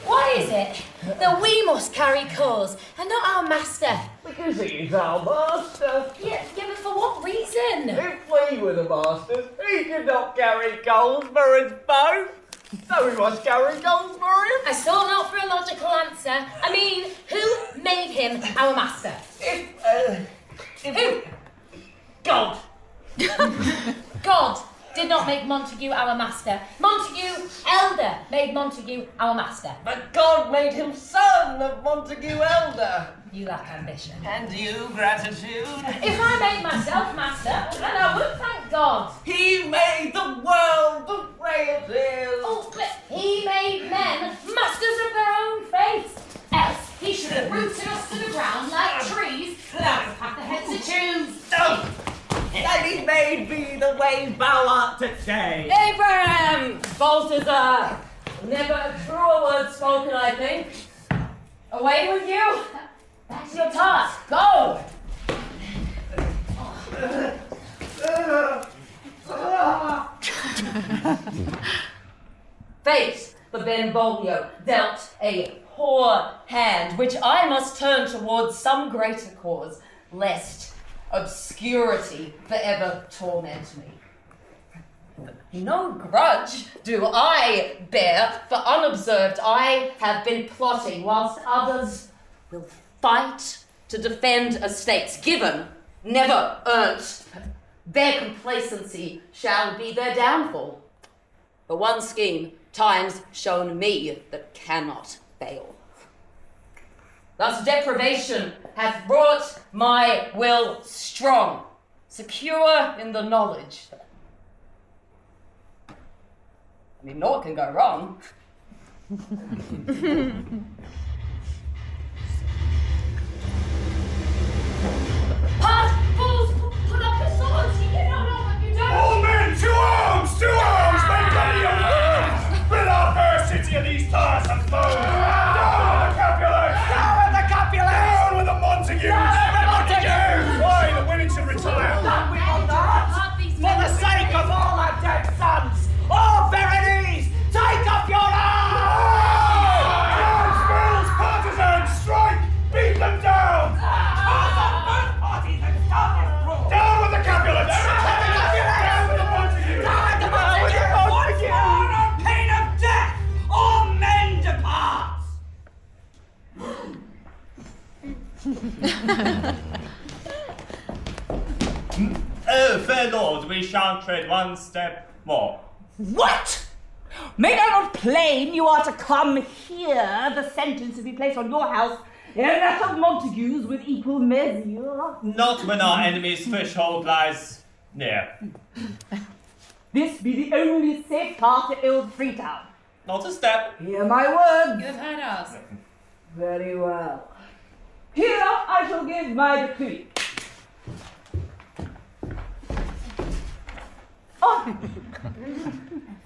Why is it that we must carry cause and not our master? Because he's our master. Yeah, but for what reason? If we were the masters, he could not carry coals for his boat. So we must carry coals for him. I sought not for a logical answer. I mean, who made him our master? Who? God. God did not make Montague our master. Montague, elder, made Montague our master. But God made him son of Montague elder. You lack ambition. And you gratitude. If I made myself master, then I would thank God. He made the world the way it is. Oh, but he made men masters of their own fate. Else he should have rooted us to the ground like trees without a path ahead to choose. Oh. And he made me the way thou art today. Abraham! Balthazar! Never a truer word spoken, I think. Away with you! That's your task. Go! Fate, for Benvolio, dealt a poor hand, which I must turn towards some greater cause, lest obscurity forever torment me. No grudge do I bear, for unobserved I have been plotting, whilst others will fight to defend estates given, never earned. Their complacency shall be their downfall. For one scheme, time's shown me that cannot fail. Thus deprivation hath brought my will strong, secure in the knowledge. I mean, naught can go wrong. Part, fools, put up your swords. You don't know what you're doing. All men, to arms! To arms! Make ready your arms! Rid our fair city of these tiresome foes! Down with the Capulets! Down with the Capulets! Down with the Montagues! Down with the Montagues! Why, the women should retire! That we will not! For the sake of all our dead sons! All Berenice! Take up your arms! Arms, bills, partisans, strike! Beat them down! Down with the Capulets! Down with the Montagues! Down with the Montagues! Once more on pain of death, all men depart! Oh, fair lord, we shall tread one step more. What? Made I not plain you are to come here? The sentence to be placed on your house and that of Montagues with equal measure. Not when our enemy's threshold lies near. This be the only safe path to ill Freetown. Not a step. Hear my words. You have heard ours. Very well. Here I shall give my decree.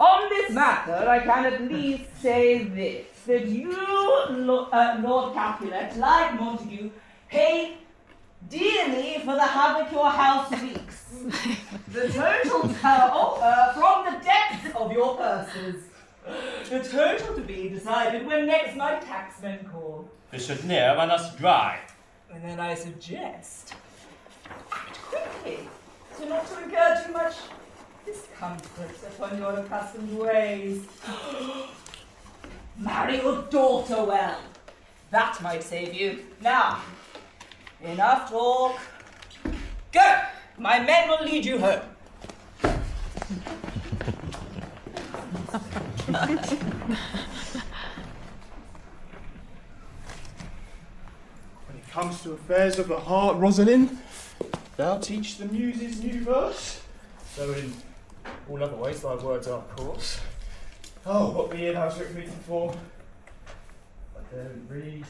On this matter, I can at least say this, that you, Lord Capulet, like Montague, pay dearly for the havoc your house wreaks. The total from the depths of your purses. The total to be decided when next my taxmen call. This should near run us dry. And then I suggest, act quickly, so not to incur too much discomfort upon your accustomed ways. Marry your daughter well. That might save you. Now, enough talk. Go! My men will lead you home. When it comes to affairs of the heart, Rosalind, thou teach the muses new verse, though in all other ways thy words are coarse. Oh, what be it I was written for? I daren't read.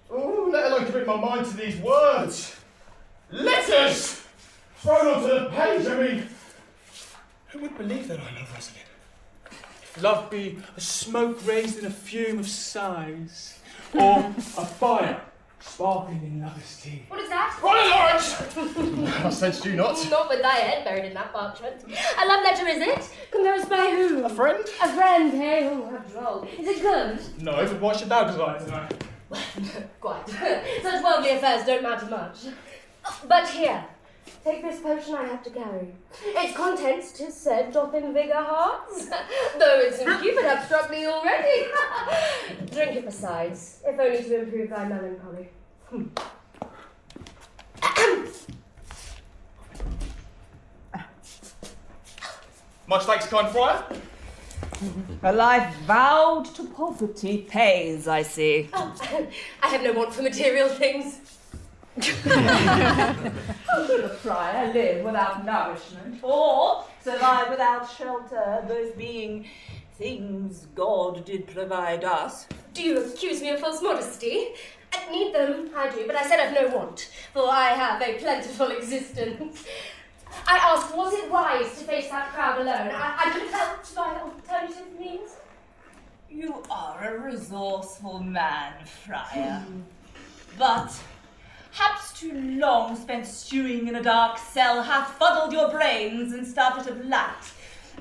Oh, let alone commit my mind to these words. Letters thrown onto the page. I mean, who would believe that I love Rosalind? If love be a smoke raised in a fume of sighs, or a fire sparkling in lover's tea. What is that? Ronald Lawrence! I sensed you not. Not with thy head buried in that parchment. A love letter, is it? Composed by who? A friend? A friend, hey? Oh, how droll. Is it good? No, but why should thou desire to know? Quite. Such worldly affairs don't matter much. But here, take this potion I have to carry. Its contents, 'tis said, doth invigor hearts. Though its Cupid have struck thee already. Drink it besides, if only to improve thy melancholy. Much thanks, kind friar. A life vowed to poverty pays, I see. Oh, I have no want for material things. How could a friar live without nourishment, or survive without shelter, both being things God did provide us? Do you accuse me of false modesty? I need them, I do, but I said I've no want, for I have a plentiful existence. I asked, was it wise to face that crowd alone? I could have helped by alternative means. You are a resourceful man, friar. But perhaps too long spent stewing in a dark cell hath fuddled your brains and started to blight.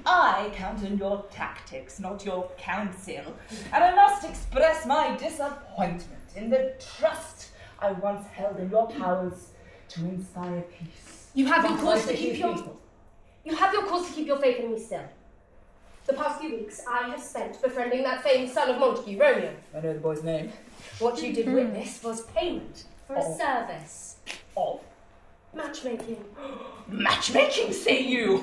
I count on your tactics, not your counsel, and I must express my disappointment in the trust I once held in your powers to inspire peace. You have your cause to keep keep your faith in me still. The past few weeks I have spent befriending that famed son of Montague, Romeo. I know the boy's name. What you did witness was payment for a service. Of Matchmaking. matchmaking, say you?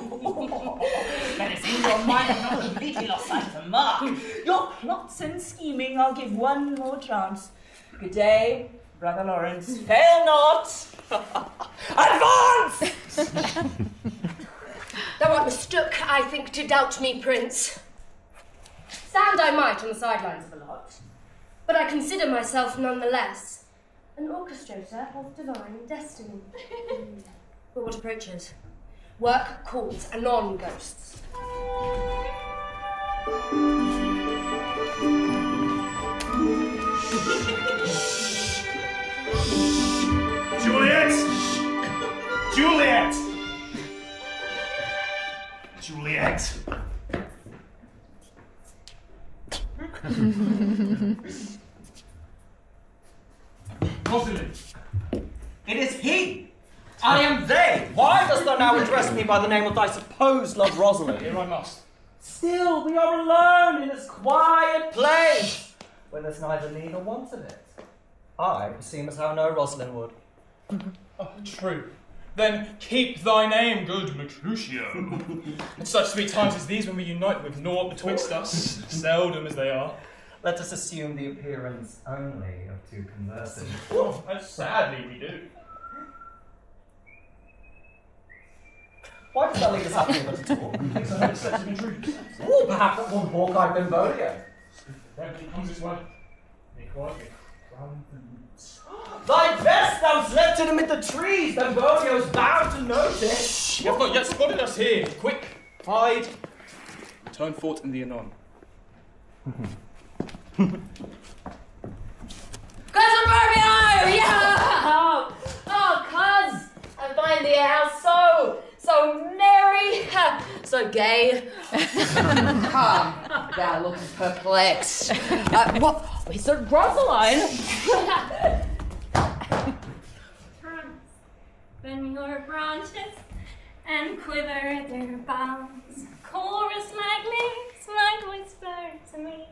That is in your mind, I've not completely lost sight of the mark. Your plots and scheming, I'll give one more chance. Good day, Brother Lawrence. Fail not! Advance! Thou art mistook, I think, to doubt me, Prince. Stand I might on the sidelines of a lot, but I consider myself nonetheless an orchestrator of divine destiny. But what approaches? Work calls, anon ghosts. Juliet! Juliet! Juliet! Rosalind! It is he! I am they! Why dost thou now address me by the name of thy supposed love, Rosalind? Here I must. Still, we are alone in this quiet place, where there's neither need nor want of it. I seem as how no Rosalind would. Oh, true. Then keep thy name, good Mercutio. In such sweet times as these, when we unite with naught betwixt us, seldom as they are. Let us assume the appearance only of two conversing. Oh, and sadly we do. Why does that lead us up here but to talk? Thinks I heard a set of intruders. Or perhaps at one hawk-eyed Benvolio. Then he comes this way. Be quietly. Round the roots. Thy best thou slept in amid the trees, Benvolio's bound to notice. You have not yet spotted us here. Quick, hide. Return forth in the anon. Cousin Romeo! Yeah! Oh, cuz! I find the house so merry, so gay. Come, thou lookest perplexed. What? Mr. Rosaline? Bend your branches and quiver their boughs. Chorus like leaves might whisper to me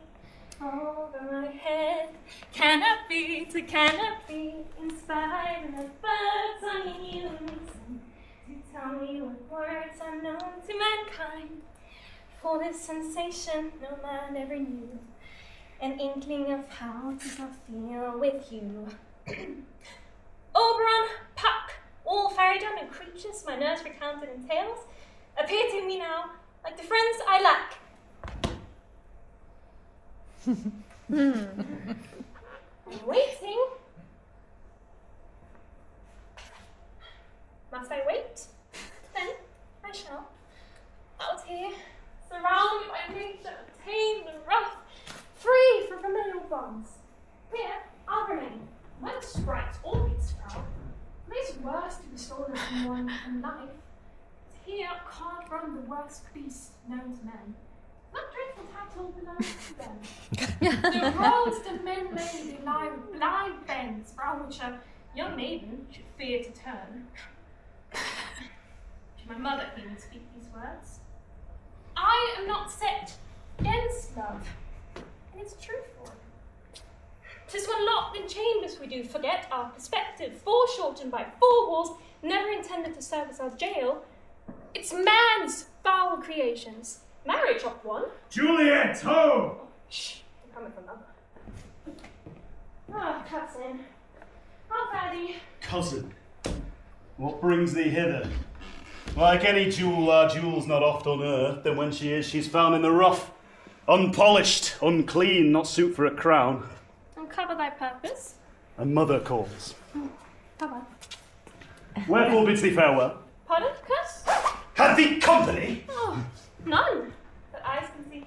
over my head. Canopy to canopy, inspired the birds on unison to tell me what words are known to mankind. For this sensation no man ever knew, an inkling of how to feel with you. Oberon, Puck, all fairy-dom and creatures my nurse recounted in tales, appear to me now like the friends I lack. Waiting? Must I wait? Then I shall. Out here, surrounded by nature, tame and rough, free from familial bonds. Here I'll remain, when sprites all beats proud. This worse curse to restore us from one and life. Here can't run the worst beast known to men. That dreadful title belongs to them. The roads the men made lie with blind bends, round which a young maiden should fear to turn. To my mother hear me speak these words. I am not set against love, and it's truthful. 'Tis when locked in chambers we do forget our perspective, foreshortened by 4 walls, never intended to serve as our jail. It's man's foul creations. Marriage of one. Juliet, ho! Shh, I'm coming from another. Ah, cousin. How fatty. Cousin, what brings thee hither? Like any jewel, our jewel's not oft unearthed, and when she is, she's found in the rough, unpolished, unclean, not suit for a crown. Uncover thy purpose. A mother calls. Come on. Wherefore bids thee farewell? Pardon, cuss? Had thee company? Oh, none. But eyes can see.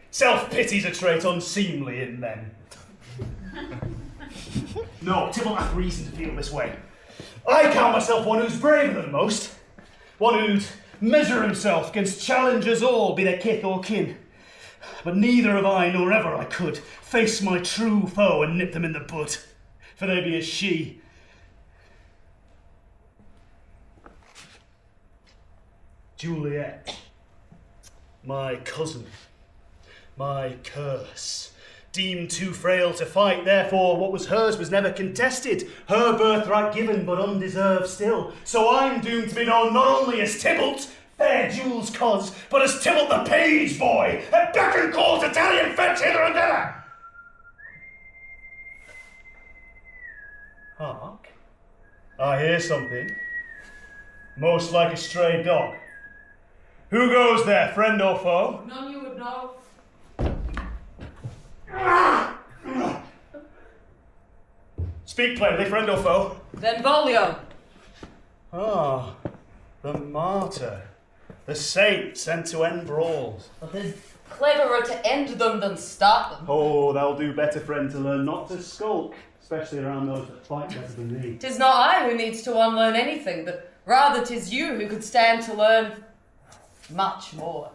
Self-pity's a trait unseemly in men. No, Tybalt hath reason to feel this way. I count myself one who's braver than most. One who'd measure himself against challengers all, be they kith or kin. But neither have I, nor ever I could, face my true foe and nip them in the bud. For they be as she. Juliet, my cousin, my curse, deemed too frail to fight, therefore what was hers was never contested, her birthright given but undeserved still. So I'm doomed to be known not only as Tybalt, fair Jules' cause, but as Tybalt the page boy, a beck and call to Italian fetch hither and thither. Hark, I hear something, most like a stray dog. Who goes there, friend or foe? None you would know. Speak plainly, friend or foe. Benvolio. Ah, the martyr, the saint sent to end brawls. But 'tis cleverer to end them than start them. Oh, thou'll do better, friend, to learn not to skulk, especially around those that fight better than thee. 'Tis not I who needs to unlearn anything, but rather 'tis you who could stand to learn much more.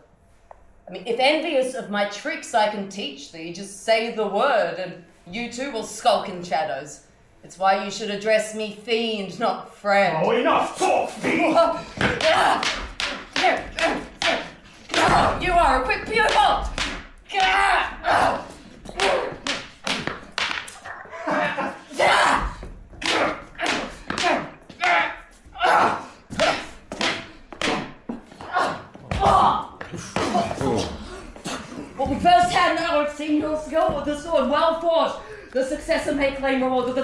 I mean, if envious of my tricks I can teach thee, just say the word and you too will skulk in shadows. It's why you should address me fiend, not friend. Oh, enough talk, fiend! You are a quick pupil! Well, we first had now I've seen your skill with the sword, well fought. The successor may claim reward,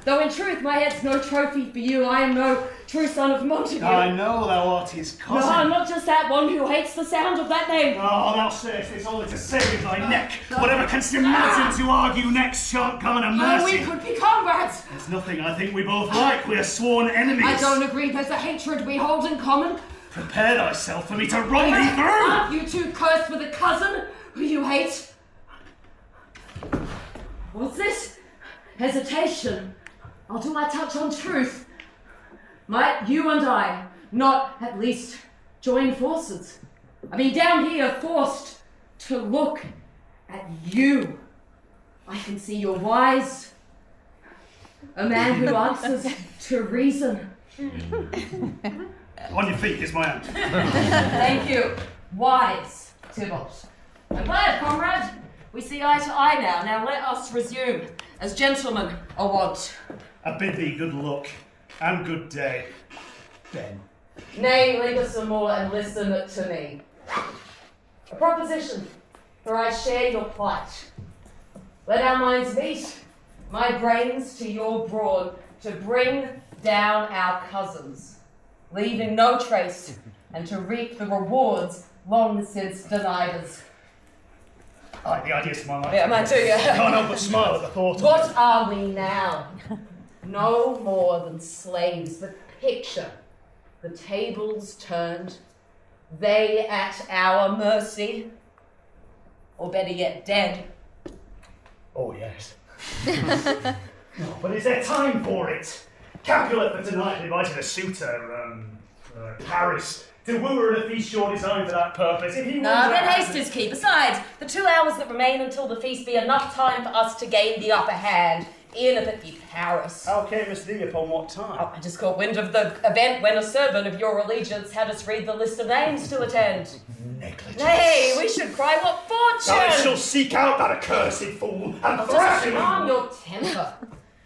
though in truth my head's no trophy for you. I am no true son of Montague. I know thou art his cousin. No, I'm not just that one who hates the sound of that name. Oh, thou sayest this only to save thy neck. Whatever canst imagine to argue next shan't garner mercy. We could be comrades. There's nothing I think we both like. We are sworn enemies. I don't agree. There's a hatred we hold in common. Prepare thyself for me to run thee through. Aren't you two cursed with a cousin who you hate? What's this? Hesitation. Or do I touch on truth? Might you and I not at least join forces? I mean, down here, forced to look at you. I can see you're wise. A man who answers to reason. On your feet is my hand. Thank you. Wise, Tybalt. I'm glad, comrade. We see eye to eye now. Now let us resume, as gentlemen are wont. I bid thee good luck and good day, Ben. Nay, linger some more and listen to me. A proposition, for I share your plight. Let our minds meet, my brains to your brawn, to bring down our cousins, leaving no trace, and to reap the rewards long since denied us. Aye, the idea's my life. Yeah, mine too, yeah. Can't help but smile at the thought of What are we now? No more than slaves, but picture the tables turned, they at our mercy? Or better yet, dead? Oh, yes. No, but is there time for it? Capulet for tonight invited a suitor, Paris, to woo her in a feast you're designed for that purpose. If he No, then haste is key. Besides, the 2 hours that remain until the feast be enough time for us to gain the upper hand, even if it be Paris. How camest thee upon what time? Oh, I just caught wind of the event when a servant of your allegiance had us read the list of names to attend. Negligence. Nay, we should cry what fortune! I shall seek out that accursed fool and thrash Just him. calm your temper.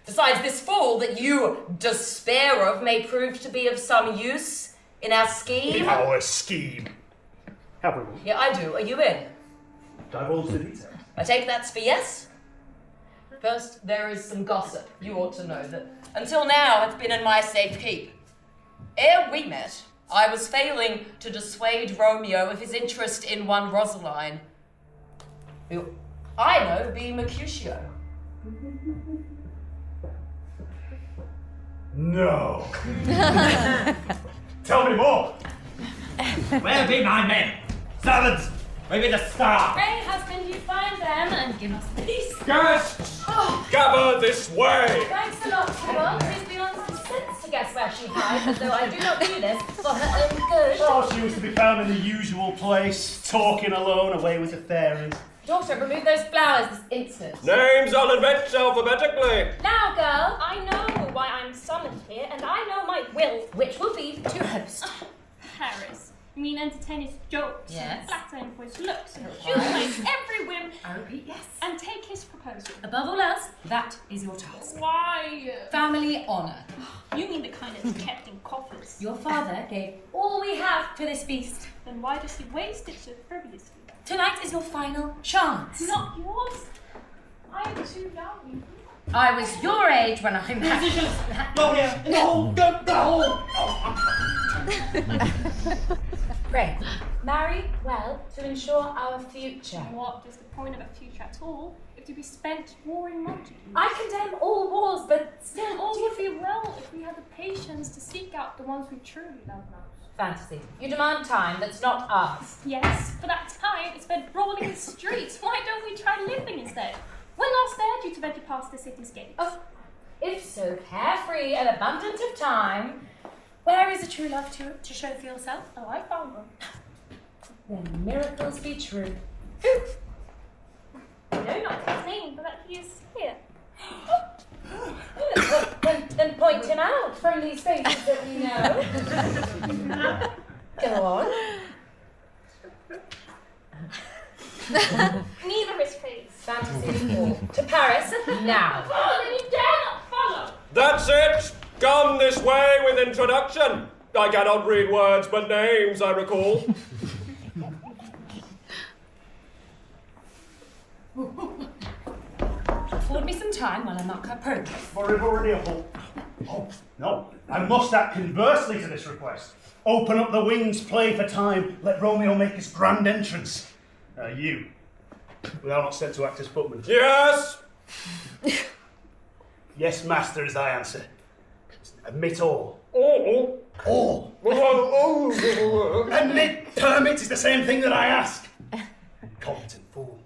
Besides, this fool that you despair of may prove to be of some use in our scheme. Our scheme. Have we one? Yeah, I do. Are you in? Divulge the details. I take that's for yes. First, there is some gossip. You ought to know that until now it's been in my safe keep. Ere we met, I was failing to dissuade Romeo of his interest in one Rosaline, who I know to be Mercutio. No. Tell me more. Where be my men? Servants, where be the staff? Pray, husband, you find them and give us peace. Guests, Oh, gather this way. Thanks a lot, Tybalt. It is beyond some sense to guess where she hides, though I do not do this for her own good. Oh, she was to be found in the usual place, talking alone, away with the fairies. Daughter, remove those flowers this instant. Names I'll invent alphabetically. Now, girl, I know why I'm summoned here, and I know my will. which will be to host. Paris. You mean entertain his jokes, Yes. and flatter him for his looks, and humanize every whim, I repeat, yes. and take his proposal. Above all else, that is your task. Why? Family honour. You mean the kind that's kept in coffers. Your father gave all we have for this feast. Then why does he waste it so frivolously? Tonight is your final chance. Not yours. I am too young. I was your age when I met. Go here, in the hole, go the hole. Pray, marry well to ensure our future. What is the point of a future at all if to be spent warring multitudes? I condemn all wars, but still All would be well if we had the patience to seek out the ones we truly love most. fantasy. You demand time that's not ours. Yes, but that time is spent brawling in the streets. Why don't we try living instead? When last dared you to venture past the city's gates? Oh, if so carefree and abundant of time, where is a true love to show for yourself? Oh, I found one. Then miracles be true. I know not his name, but that he is here. Then point him out from these faces that we know. Go on. Neither his face. Fantasy all. To Paris now. Follow, then you dare not follow! That's it. Come this way with introduction. I cannot read words, but names I recall. Afford me some time while I mark her progress. For we've already a whole. Oh, no. I must act conversely to this request. Open up the wings, play for time, let Romeo make his grand entrance. You. We are not sent to act as footmen. Yes. Yes, master, is thy answer. Admit all. Oh. All. Oh. Admit, permit is the same thing that I ask. Incompetent fool.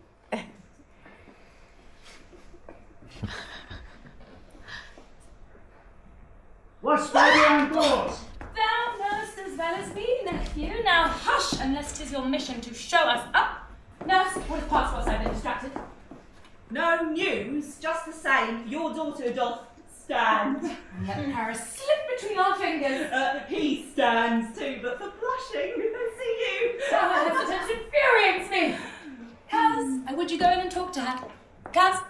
What's behind doors? Thou knowest as well as me, nephew. Now hush, unless 'tis your mission to show us up. Nurse, what has passed whilst I've been distracted? No news, just the same. Your daughter doth stand. Let Paris slip between our fingers. He stands too, but for blushing, I see you. Her hesitance infuriates me. Caz, would you go in and talk to her? Caz,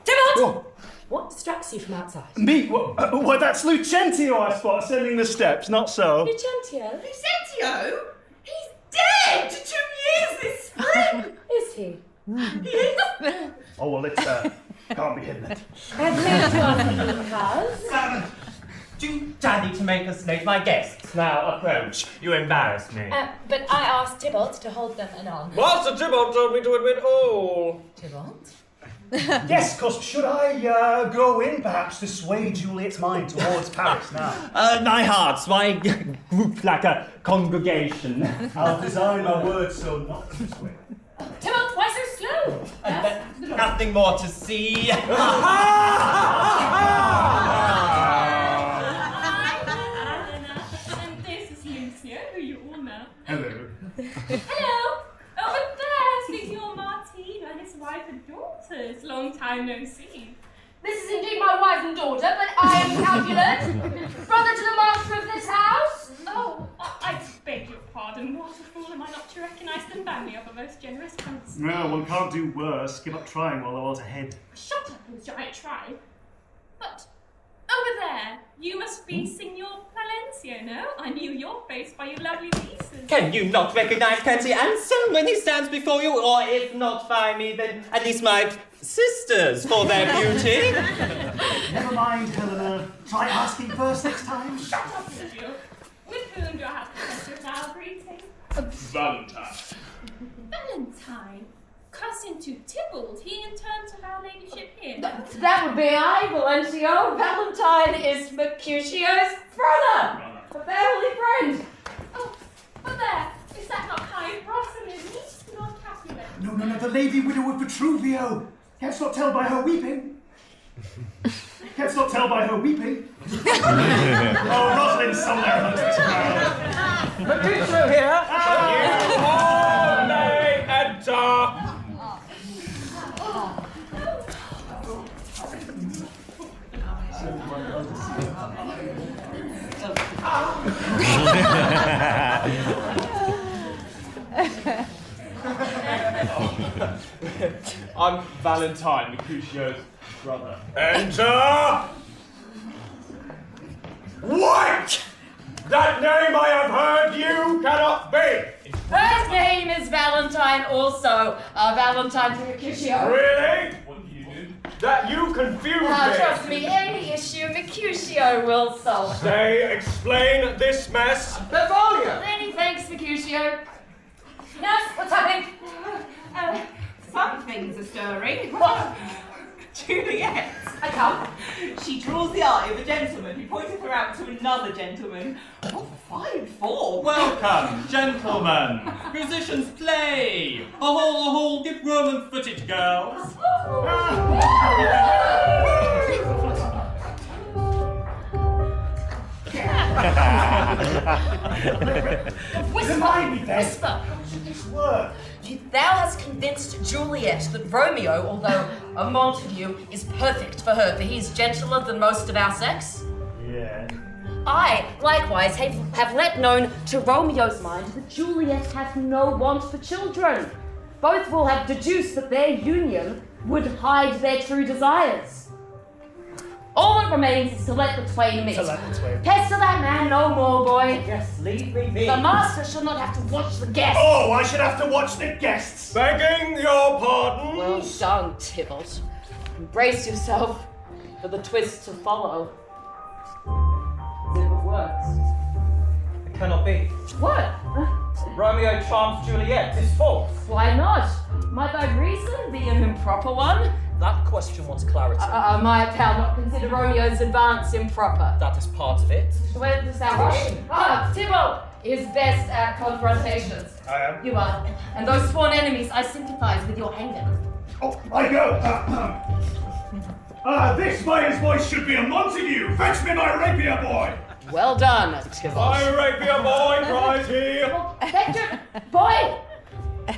Tybalt! What distracts you from outside? Me? Well, that's Lucentio I spot ascending the steps, not so. Lucentio? Lucentio? He's dead 2 years this spring. Is he? Yes. Oh, well, it's, can't be hidden. I've made to ask you, Cuz. Do daddy to make us late. My guests now approach. You embarrass me. But I asked Tybalt to hold them anon. Master Tybalt told me to admit all. Tybalt? Yes, cos should I go in perhaps to sway Juliet's mind towards Paris now? My hearts, why group like a congregation? I'll design my words so not to sway. Tybalt, why so slow? Nothing more to see. And this is Lucia, who you all know. Hello. Hello! Over there sits your Martin and his wife and daughters. Long time no see. This is indeed my wife and daughter, but I am Capulet, brother to the master of this house. Oh, I beg your pardon. What a fool am I not to recognise the family of a most generous prince. No, one can't do worse. Give up trying while the world's ahead. Shut up, Lucia, I try. But over there, you must be Signor Palencia, no? I knew your face by your lovely nieces. Can you not recognise Prince Anselm when he stands before you? Or if not by me, then at least my sisters for their beauty? Never mind, Helena. Try asking first next time. Shut up, Lucia. With whom do I have the pleasure of our greeting? Valentine. Valentine, cousin to Tybalt. He in turn to our ladyship here. That would be I, Valencio. Valentine is Mercutio's brother, a family friend. Oh, but there, is that not kind Rosalind, niece to Lord Capulet? No, the lady widow of Vitruvio. Canst not tell by her weeping. Canst not tell by her weeping. Oh, Rosalind's somewhere amongst this crowd. Mercutio here! You all may enter. I'm Valentine, Mercutio's brother. Enter! What? That name I have heard you cannot be! Her name is Valentine also. Valentine Mercutio. Really? What do you do? That you confuse me! Trust me, any issue Mercutio will solve. Say, explain this mess. Benvolio! Many thanks, Mercutio. Yes, what's happening? Some things are stirring. What? Juliet. I come. She draws the eye of a gentleman who pointed her out to another gentleman. What a fine form. Welcome, gentlemen. Musicians play. A hole, give Roman footage, girls. Whisper. Whisper. Word. Thou hast convinced Juliet that Romeo, although a Montague, is perfect for her, for he is gentler than most of our sex. Yeah. I, likewise, have let known to Romeo's mind that Juliet hath no want for children. Both will have deduced that their union would hide their true desires. All that remains is to let the twain meet. Pester that man no more, boy. Yes, leave me be. The master shall not have to watch the guests. Oh, I should have to watch the guests. Begging your pardon. Well done, Tybalt. Brace yourself for the twist to follow. As if it works. It cannot be. What? Romeo charms Juliet. It's false. Why not? Might thy reason be an improper one? That question wants clarity. Might thou not consider Romeo's advance improper? That is part of it. Where dost thou rush? Tybalt is best at confrontations. I am. You are. And those sworn enemies, I sympathize with your anger. Oh, I go. This man's voice should be a Montague. Fetch me my rapier, boy. Well done, Tybalt. I rapier boy, cries he. Hector, boy!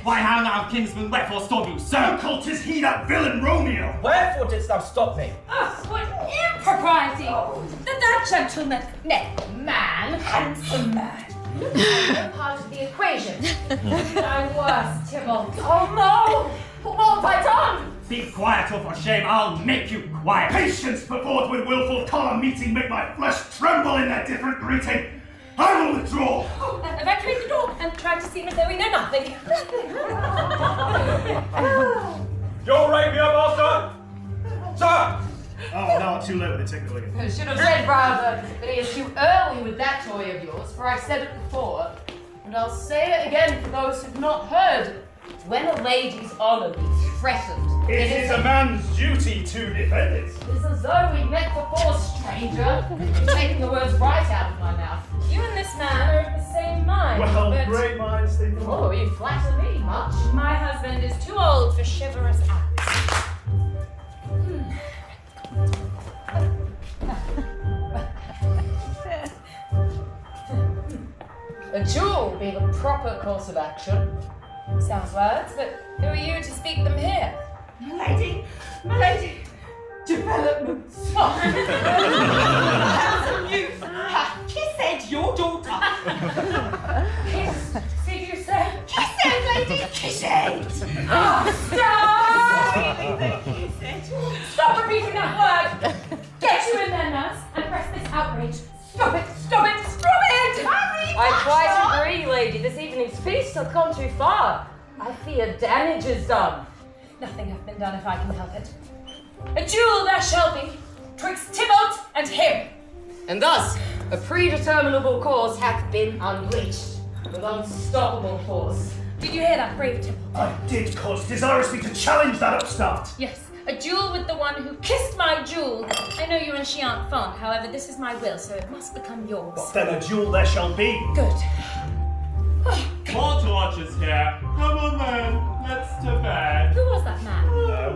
Why, how now, kinsman, wherefore stop you, So sir? cult is he that villain Romeo? Wherefore didst thou stop me? What impropriety! That gentleman, nay, man, handsome man. Part of the equation. I'm worse, Tybalt. Oh no! What have I done? Be quiet, or for shame, I'll make you quiet. Patience purport with willful calm meeting make my flesh tremble in their different greeting. I will withdraw. Evacuate the door and try to seem as though we know nothing. Your rapier, master. Sir. Oh, no, too late with the technical. I should have said rather that it is too early with that toy of yours, for I've said it before, and I'll say it again for those who've not heard. When a lady's honour be threatened, It is a man's duty to defend it. It's as though we met before, stranger. You're taking the words right out of my mouth. You and this man are of the same mind. Well, but... great minds think alike. Oh, you flatter me much. My husband is too old for chivalrous acts. A duel would be the proper course of action. Sounds words, but who are you to speak them here? My lady, developments. Handsome youth hath kissed your daughter. Kiss, did you say? Kissed, lady, kissed. Stop repeating that word! Get you in there, nurse, and press this outrage. Stop it! Stop it! Stop it! I quite agree, lady. This evening's feast hath gone too far. I fear damage is done. Nothing hath been done if I can help it. A duel there shall be, twixt Tybalt and him. And thus, a predeterminable course hath been unleashed, with unstoppable force. Did you hear that, brave Tybalt? I did, cause desirous me to challenge that upstart. Yes, a duel with the one who kissed my jewel. I know you and she aren't fond, however, this is my will, so it must become yours. Then a duel there shall be. Good. More torches here. Come on then, let's to bed. Who was that man?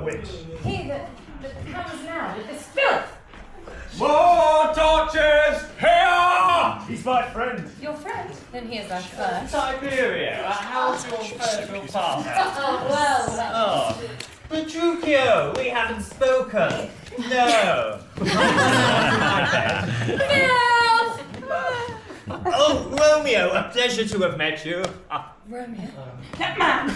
Which? He that comes now with this filth. More torches here! He's my friend. Your friend? Then here's our first. Siberia, how's your personal father? Oh, well. Oh, Petruchio, we haven't spoken. No. Oh, Romeo, a pleasure to have met you. Romeo? That man,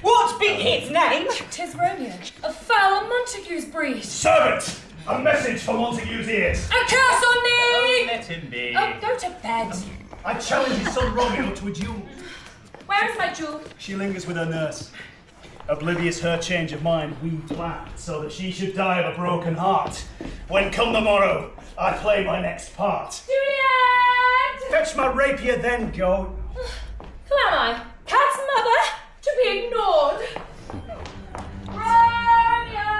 what be his name? 'Tis Romeo, a foul Montague's breed. Servant! A message for Montague's ears. A curse on Oh, thee! let him be. Oh, go to bed. I challenge his son Romeo to a duel. Where is my jewel? She lingers with her nurse. Oblivious her change of mind, we planned so that she should die of a broken heart. When come the morrow, I play my next part. Juliet! Fetch my rapier, then go. Who am I? Cat's mother? To be ignored. Romeo!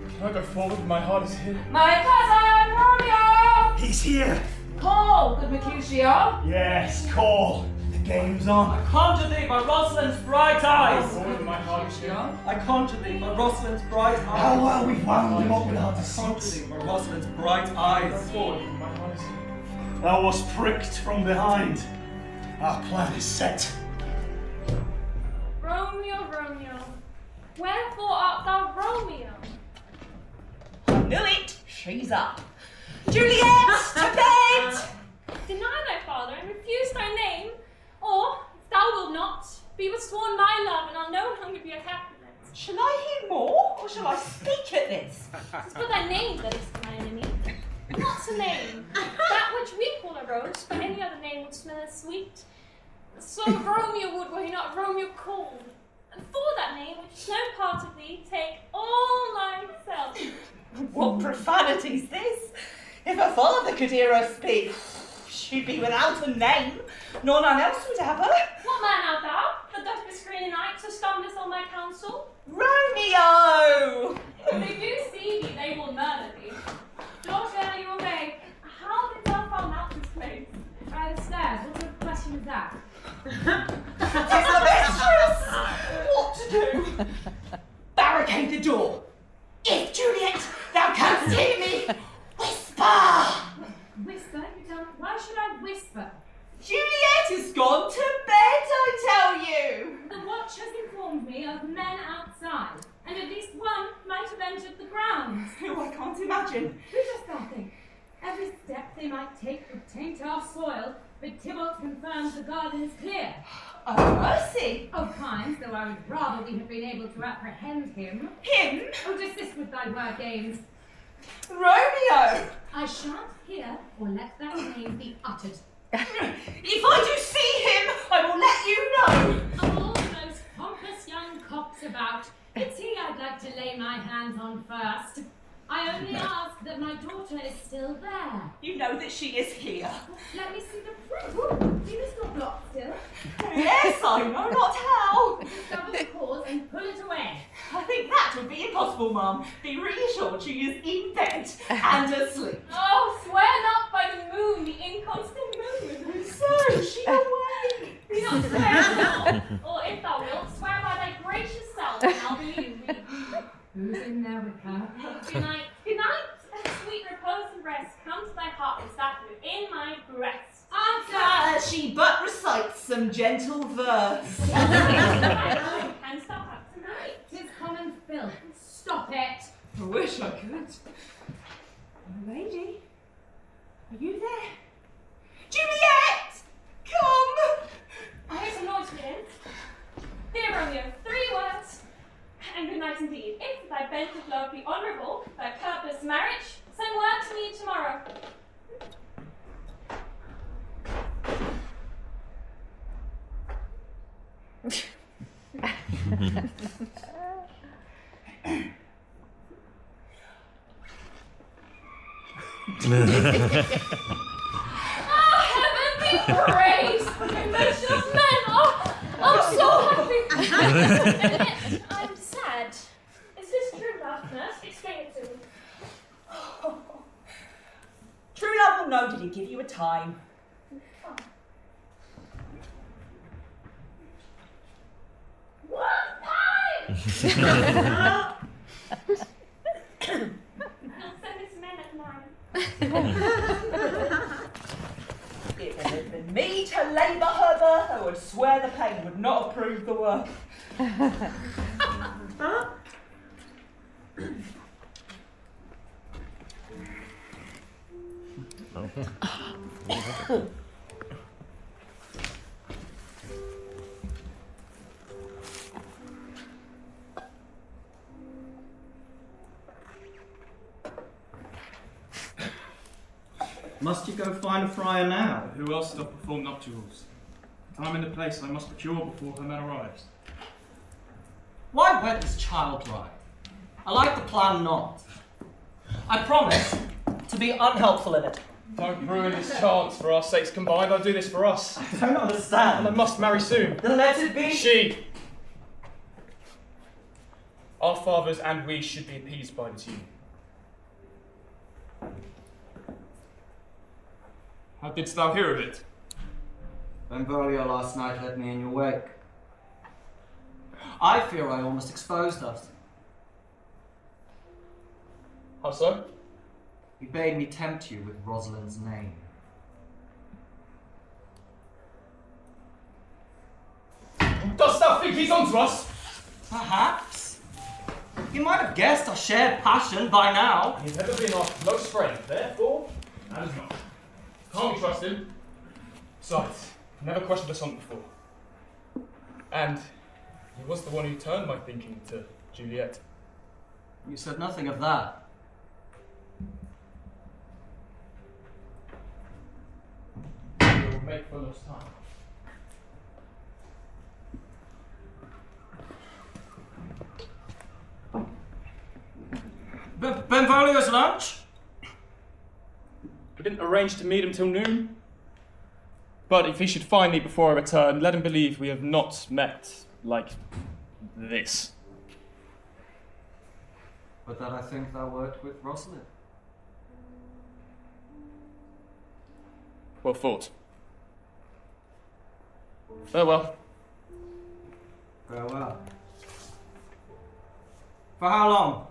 Can I go forward? My heart is here. My cousin, Romeo! He's here. Call, good Mercutio. Yes, call. The game's on. Conjure thee by Rosalind's bright eyes. Forward, my heart is here. I conjure thee by Rosalind's bright eyes. How well we've wound him up with our Conjure deceits. thee by Rosalind's bright eyes. Forward, my heart is here. Thou wast pricked from behind. Our plan is set. Romeo, Romeo, wherefore art thou Romeo? I knew it. She's up. Juliet, to bed. Deny thy father and refuse thy name, or, if thou wilt not, be but sworn my love, and I'll no longer be a Capulet. Shall I hear more, or shall I speak at this? It's but thy name that is my enemy. What's a name? That which we call a rose, but any other name would smell as sweet. So Romeo would, were he not Romeo called. And for that name, which is no part of thee, take all thyself. What profanity's this? If her father could hear her speak, she'd be without a name. No one else would have her. What man art thou, that doth bescreen a knight, so stumblest on my counsel? Romeo! If they do see thee, they will murder thee. Daughter, you obey. How did thou find out this place? By the stairs. What sort of question is that? Tis the mistress! What to do? Barricade the door. If, Juliet, thou canst hear me, whisper! Whisper? You tell me. Why should I whisper? Juliet has gone to bed, I tell you! The watch has informed me of men outside, and at least one might have entered the grounds. Who I can't imagine. Who does thou think? Every step they might take would taint our soil, but Tybalt confirms the garden is clear. Oh, mercy! Oh, kind, though I would rather we had been able to apprehend him. Him? Oh, desist with thy word games. Romeo! I shan't hear or let that name be uttered. If I do see him, I will let you know! Of all the most pompous young cocks about, it's he I'd like to lay my hands on first. I only ask that my daughter is still there. You know that she is here. Let me see the proof. See this not blocked still? Yes, I know not how. Discover the cause and pull it away. I think that would be impossible, Mum. Be reassured she is in bed and asleep. Oh, swear not by the moon, the inconstant moon. So, she awake? Do not swear at all, or if thou wilt, swear by thy gracious self, and I'll believe thee. Who's in there with her? Good night, and sweet repose and rest come to thy heart as that within my breast. Answer, she but recites some gentle verse. And stop up tonight. 'Tis common filth. Stop it. I wish I could. Lady, are you there? Juliet! Come! I hear some noise within. Dear Romeo, 3 words, and good night indeed. If thy bent of love be honourable, thy purpose marriage, send word to me tomorrow. Oh, heaven be praised! Emotional men! Oh, I'm so happy! Admit, I'm sad. Is this true love, nurse? Explain it to me. True love will know, did he give you a time? What time? I'll send this man at 9. If it had been me to labour her birth, I would swear the pain would not approve the work. Must you go find a friar now? Who else doth perform nuptials? The time and the place I must procure before her man arrives. Why wed this child ride? I like the plan not. I promise to be unhelpful in it. Don't ruin this chance for our sakes combined. I'll do this for us. I don't understand. And I must marry soon. Then let it be. She. Our fathers and we should be appeased by this union. How didst thou hear of it? Benvolio last night led me in your wake. I fear I almost exposed us. How so? He bade me tempt you with Rosalind's name. Dost thou think he's onto us? Perhaps. You might have guessed our shared passion by now. He's never been our close friend, therefore, that is not. Can't we trust him? Besides, he never questioned us on it before. And he was the one who turned my thinking to Juliet. You said nothing of that. We will make for lost time. Benvolio's lunch? We didn't arrange to meet him till noon. But if he should find me before I return, let him believe we have not met like this. But that I think thou wert with Rosalind. Well thought. Farewell. Farewell. For how long?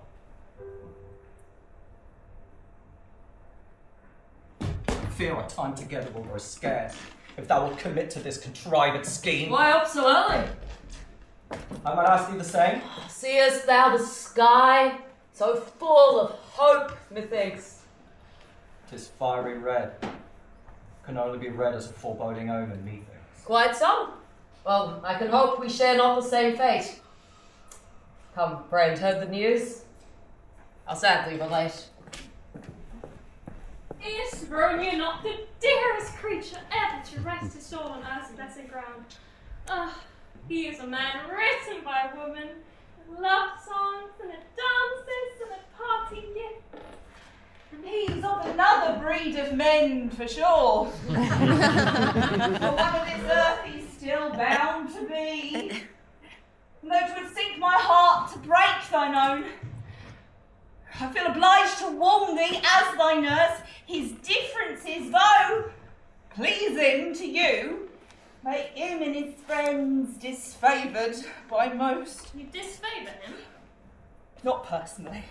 I fear our time together will grow scarce, if thou wilt commit to this contrived scheme. Why up so early? I might ask thee the same. Seest thou the sky, so full of hope, methinks? 'Tis fiery red. Can only be read as a foreboding omen, methinks. Quite so. Well, I can hope we share not the same fate. Come, friend, heard the news? I'll sadly relate. Is Romeo not the dearest creature ever to rest his soul on earth's blessed ground? Ah, he is a man written by a woman, with love songs and a dances and a parting gift. And he's of another breed of men, for sure. For one of this earth he's still bound to be. Though 'twould sink make my heart to break thine own. I feel obliged to warn thee, as thy nurse, his differences, though pleasing to you, make him and his friends disfavoured by most. You disfavour him? Not personally.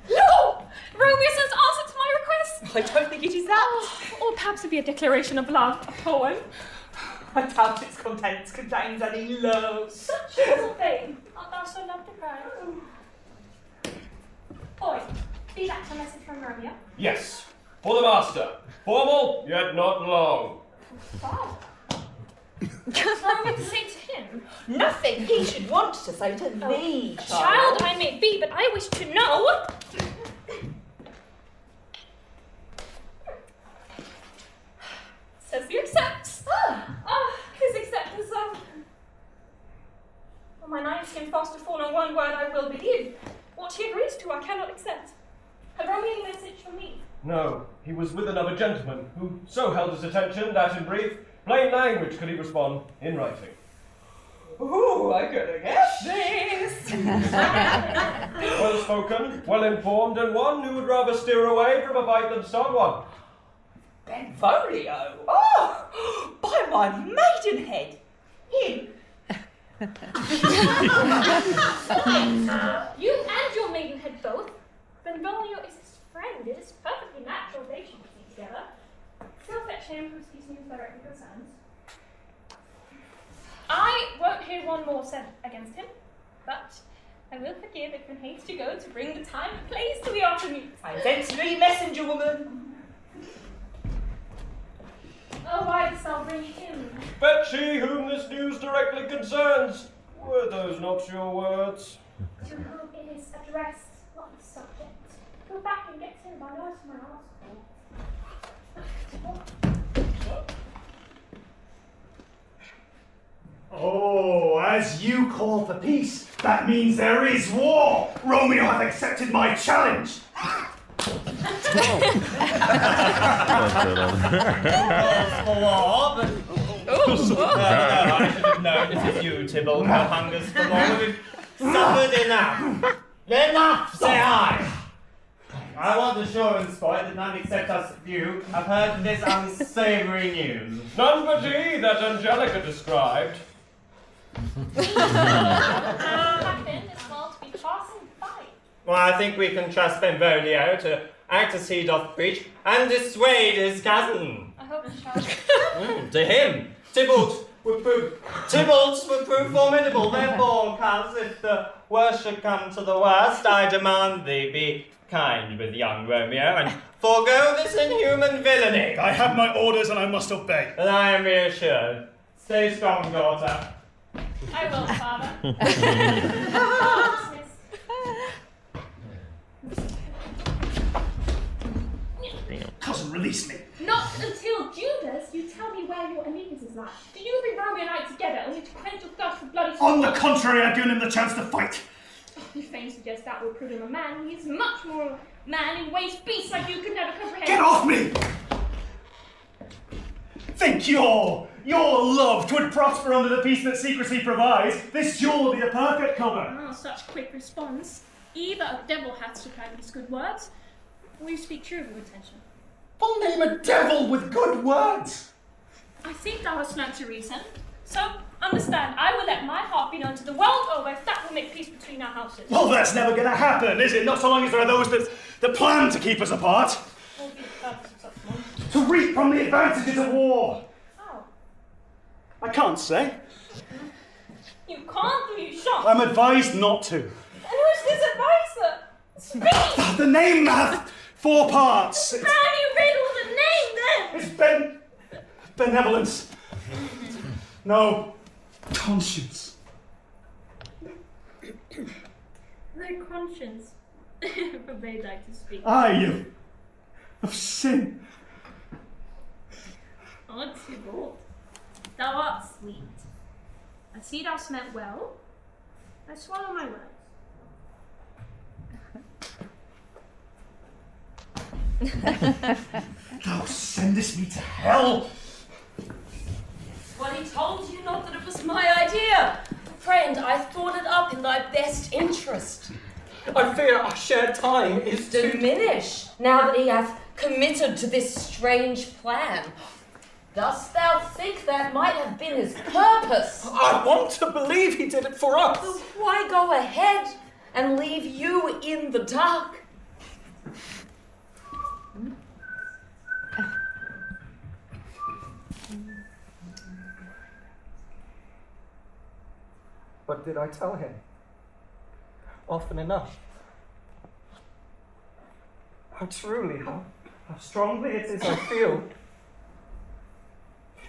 No! Romeo says answer to my request! I don't think it is that. Or perhaps it'd be a declaration of love, a poem. I doubt its contents contains any love. Such a little thing. Art thou so love deprived? Boy, be that a message from Romeo? Yes, for the master. Formal, yet not long. Father. What's Romeo to say to him? Nothing he should want to say to thee, A child I may be, but I wish to know. Says he accepts. His acceptance of. Well, my knives can faster fall on one word I will believe. What he agrees to, I cannot accept. Have Romeo any message from me? No, he was with another gentleman, who so held his attention that, in brief, plain language could he respond in writing. Ooh, I could have guessed this. Well spoken, well informed, and one who would rather steer away from a fight than start one. Benvolio? Oh, by my maidenhead, him. You and your maidenhead both. Benvolio is his friend. It is perfectly natural they should be together. Still fetch him whose these news directly concerns. I won't hear one more said against him, but I will forgive if in haste you go to bring the time and place to the afternoon. I sent thee, messenger woman. Oh, why dost thou bring him? Fetch he whom this news directly concerns. Were those not your words? To whom it is addressed, what the subject. Go back and get him by notice from my article. Oh, as you call for peace, that means there is war. Romeo hath accepted my challenge. I should have known it is you, Tybalt, who hungers for more. We've suffered enough. Enough, say I. I want assurance, boy, that none except us few have heard this unsavoury news. None but he that Angelica described. Happened as well to be passing by. Well, I think we can trust Benvolio to act as he doth preach and dissuade his cousin. I hope it shall. To him, Tybalt would prove formidable. Therefore, cuz, if the worst should come to the worst, I demand thee be kind with young Romeo and forego this inhuman villainy. I have my orders and I must obey. And I am reassured. Stay strong, daughter. I will, father. Cousin, release me. Not until Judas you tell me where your allegiances lie. Do you bring Romeo and I together only to quench your thirst for bloody On the contrary, I've given him the chance to fight. You fain suggest that will prove him a man. He is much more a man in ways beasts like you could never comprehend. Get off me! Think your love twould prosper under the peace that secrecy provides. This jewel will be the perfect cover. Oh, such quick response. Either a devil hath supplied these good words, or you speak true of your intention. I'll name a devil with good words. I think thou hast learnt to reason. So, understand, I will let my heart be known to the world over if that will make peace between our houses. Well, that's never going to happen, is it? Not so long as there are those that plan to keep us apart. What will be the purpose of such one? To reap from the advantages of war. How? I can't say. You can't or you shan't. I'm advised not to. And who's this advisor? Speak! The name hath 4 parts. How do you riddle the name then? It's benevolence. No, conscience. Their conscience forbade I to speak. Aye, of sin. Oh, Tybalt, thou art sweet. I see thou smelt well. I swallow my words. Thou sendest me to hell. Well, he told you not that it was my idea. Friend, I thought it up in thy best interest. I fear our shared time is to diminish now that he hath committed to this strange plan. Dost thou think that might have been his purpose? I want to believe he did it for us. So why go ahead and leave you in the dark? But did I tell him? Often enough. How truly, how strongly it is I feel.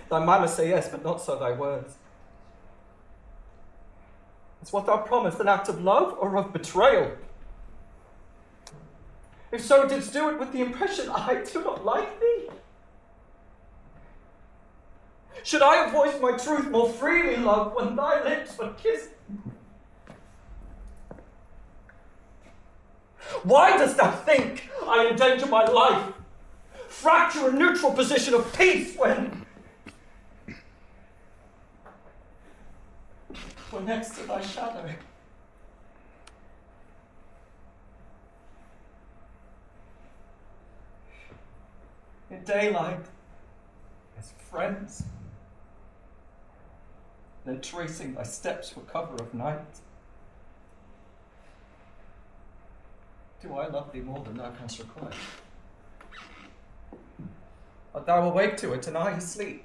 Thy manners say yes, but not so thy words. Is what thou promised an act of love or of betrayal? If so, didst do it with the impression I do not like thee? Should I have voiced my truth more freely, love, when thy lips but kissed me? Why dost thou think I endanger my life? Fracture a neutral position of peace when next to thy shadow. In daylight, as friends, then tracing thy steps for cover of night. Do I love thee more than thou canst requite? Art thou awake to it and I asleep?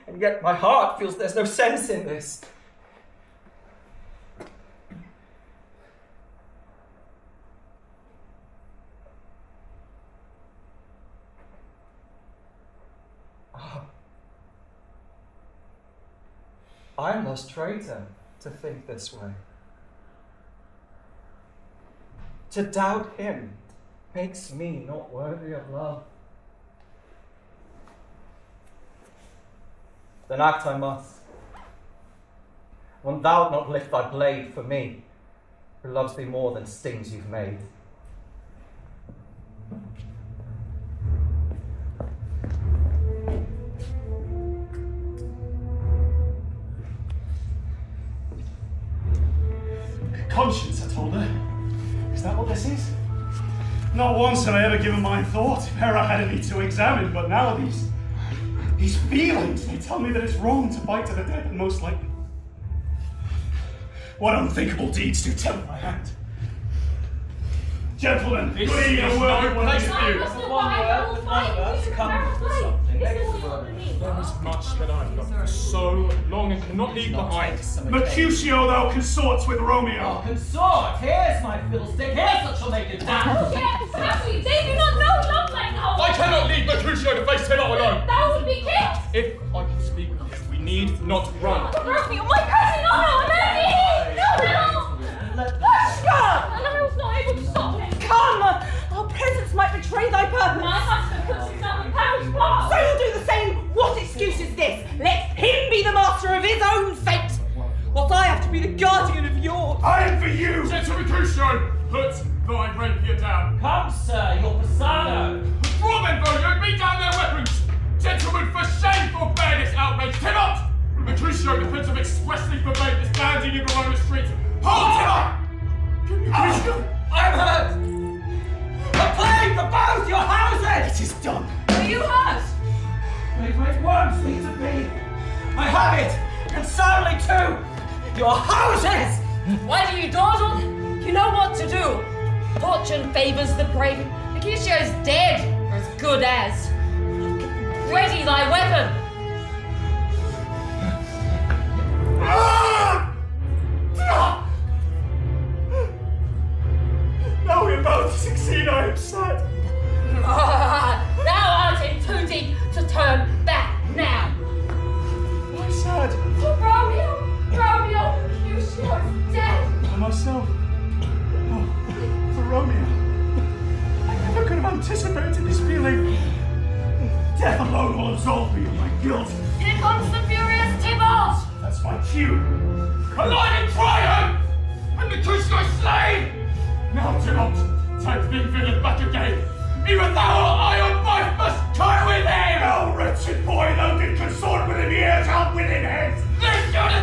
And yet my heart feels there's no sense in this. I'm thus traitor to think this way. To doubt him makes me not worthy of love. Then act I must. When thou'lt not lift thy blade for me, who loves thee more than stings you've made. Conscience, I told her. Is that what this is? Not once have I ever given mine thought, if ever I had any to examine, but now these feelings, they tell me that it's wrong to bite to the dead, and most likely. What unthinkable deeds do tempt my hand? Gentlemen, This we is a word no with place one for of you. you. There is much that I've done for so long and cannot leave behind. Mercutio, thou consorts with Romeo. Oh, consort! Here's my fiddlestick, here's what shall make it down! Yes, exactly. They do not know love like ours. I cannot leave Mercutio to face him all alone. Thou would be killed. If I can speak with him, we need not run. Romeo, my cousin, no, and I was not able to stop him. Come! Our presence might betray thy purpose. My husband puts himself in Paris bar. So you'll do the same? What excuse is this? Let him be the master of his own fate, whilst I have to be the guardian of yours. I am for you! Gentle Mercutio, put thy rapier down. Come, sir, your passado! Draw men, Volio, beat down their weapons! Gentlemen, for shame forbear this outrage! Cannot! Mercutio, the Prince of expressly forbade this standing in Verona Street. Hold him up! Mercutio! I'm hurt! The plague abounds your houses! It is done. Are you hurt? Make worms need to be. I have it, and soundly too. Your houses! Why do you dawdle? You know what to do. Fortune favours the brave. Mercutio's dead, or as good as. Ready thy weapon. Now we're about to succeed, I am sad. Thou art in too deep to turn back now. Why sad? For Romeo, Mercutio is dead. For myself. Oh, for Romeo. I never could have anticipated this feeling. Death alone will absolve me of my guilt. Here comes the furious Tybalt. That's my cue. Alive in triumph! And Mercutio slain! Now, Tybalt, Take thee, villain, back again! Even thou or I on both must toil with him! thou wretched boy, thou did consort within ears, out within heads. This should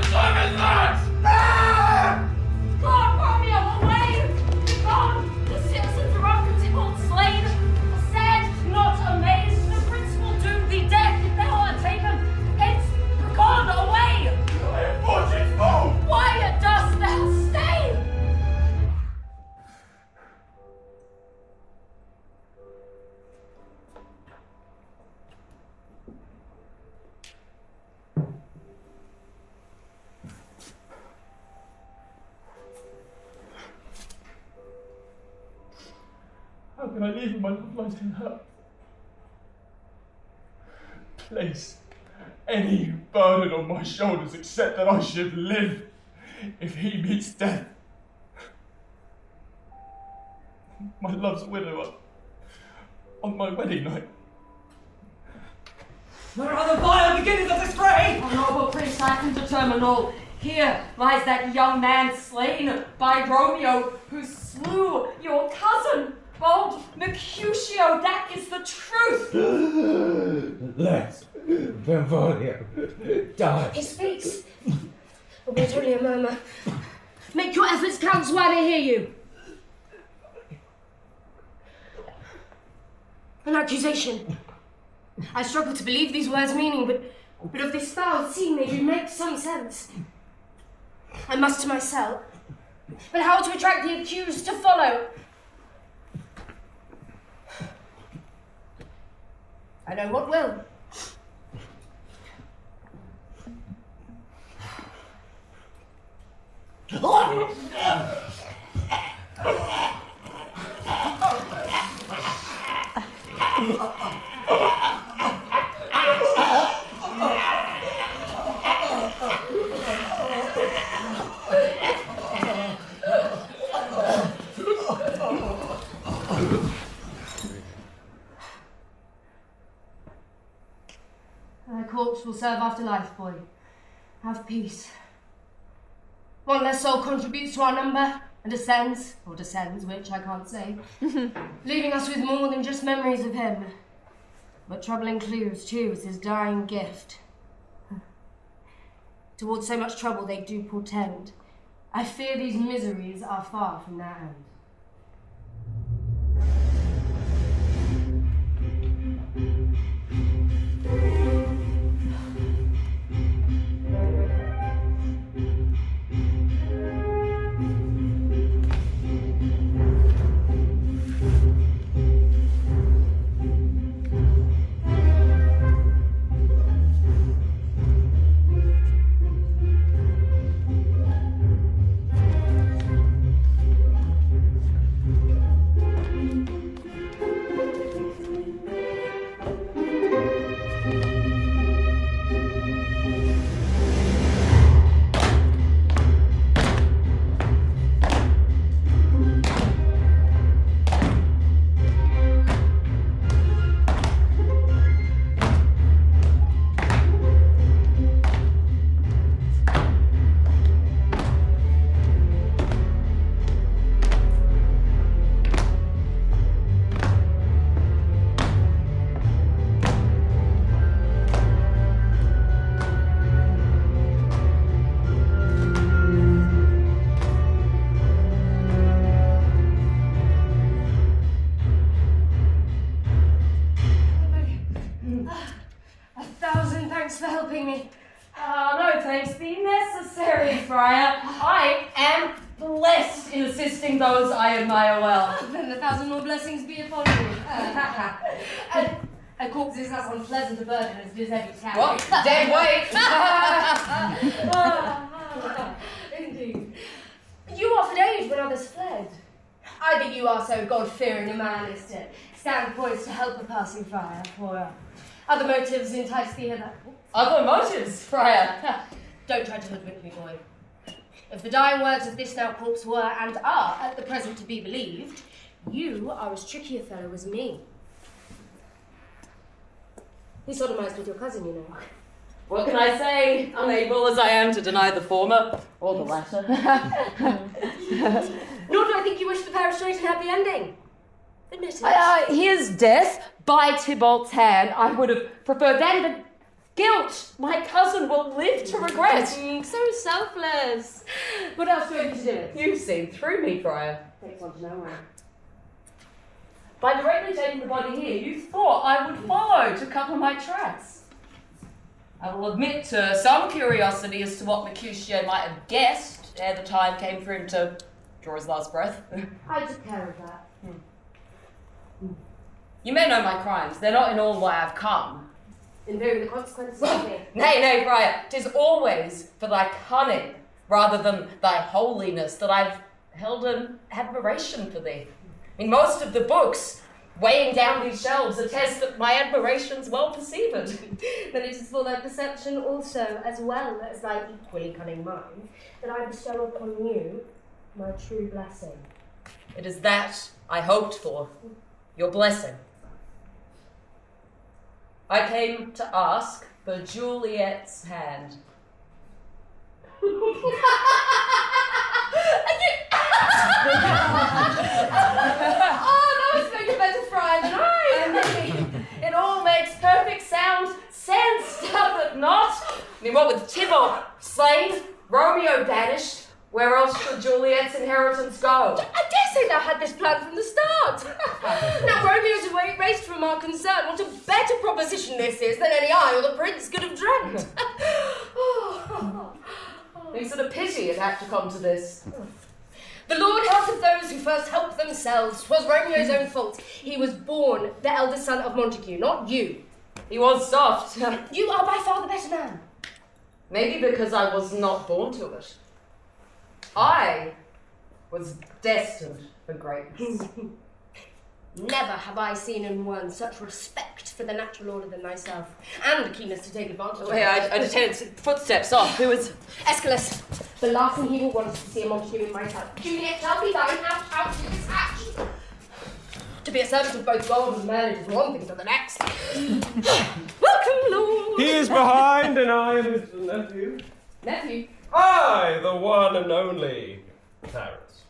can I leave my love life in her? Place any burden on my shoulders except that I should live if he meets death. My love's widower on my wedding night. Where are the vile beginnings of this fray? Oh, noble priest, I can determine all. Here lies that young man slain by Romeo, who slew your cousin, bold Mercutio. That is the truth. Let Benvolio die. He speaks. But it's only a murmur. Make your efforts count so I may hear you. An accusation. I struggle to believe these words' meaning, but of this foul scene they do make some sense. I must to myself. But how to attract the accused to follow? I know what will. Thy corpse will serve after life, boy. Have peace. One less soul contributes to our number and ascends, or descends, which I can't say, leaving us with more than just memories of him, but troubling clues too as his dying gift. Towards so much trouble they do portend. I fear these miseries are far from their end. Thanks for helping me. No thanks be necessary, Friar. I am blessed in assisting those I admire well. Then 1,000 more blessings be upon you. A corpse is as unpleasant a burden as it is heavy to carry. What? Dead weight! Indeed. You offered aid when others fled. I think you are so God-fearing a man as to stand poised to help a passing friar, or other motives entice thee hither. Other motives, Friar? Don't try to hoodwink me, boy. If the dying words of this now corpse were and are at the present to be believed, you are as tricky a fellow as me. He sodomized with your cousin, you know. What can I say? Unable as I am to deny the former, or the latter. Nor do I think you wish the pair a straight and happy ending. Admit it. His death by Tybalt's hand, I would have preferred that, but guilt my cousin will live to regret. So selfless. What else do I need to do? You've seen through me, Friar. Takes one to know one. By directly taking the body here, you thought I would follow to cover my tracks. I will admit to some curiosity as to what Mercutio might have guessed ere the time came for him to draw his last breath. I took care of that. You may know my crimes. They're not in all why I've come. In bearing the consequences of me. Nay, Friar, 'tis always for thy cunning, rather than thy holiness, that I've held an admiration for thee. I mean, most of the books weighing down these shelves attests that my admiration's well perceived. Then it is for thy perception also, as well as thy equally cunning mind, that I bestow upon you my true blessing. It is that I hoped for, your blessing. I came to ask for Juliet's hand. Oh, no, it's making a better fry than I. It all makes perfect sound sense, does it not? I mean, what with Tybalt slain, Romeo banished, where else should Juliet's inheritance go? I dare say thou had this plan from the start. Now Romeo's erased from our concern. What a better proposition this is than any I or the prince could have dreamt. Thinks it a pity it had to come to this. The Lord helpeth those who first help themselves. 'Twas Romeo's own fault. He was born the eldest son of Montague, not you. He was soft. You are by far the better man. Maybe because I was not born to it. I was destined for greatness. Never have I seen in one such respect for the natural order than thyself, and a keenness to take advantage of it. I detected footsteps off. Who was... Aeschylus. The last thing he will want is to see a Montague in myself. Juliet, tell me thine out to this hatch. To be a servant of both God and man, it is one thing to the next. Welcome, Lord. He is behind, and I am his nephew. Nephew? I, the one and only Clarence.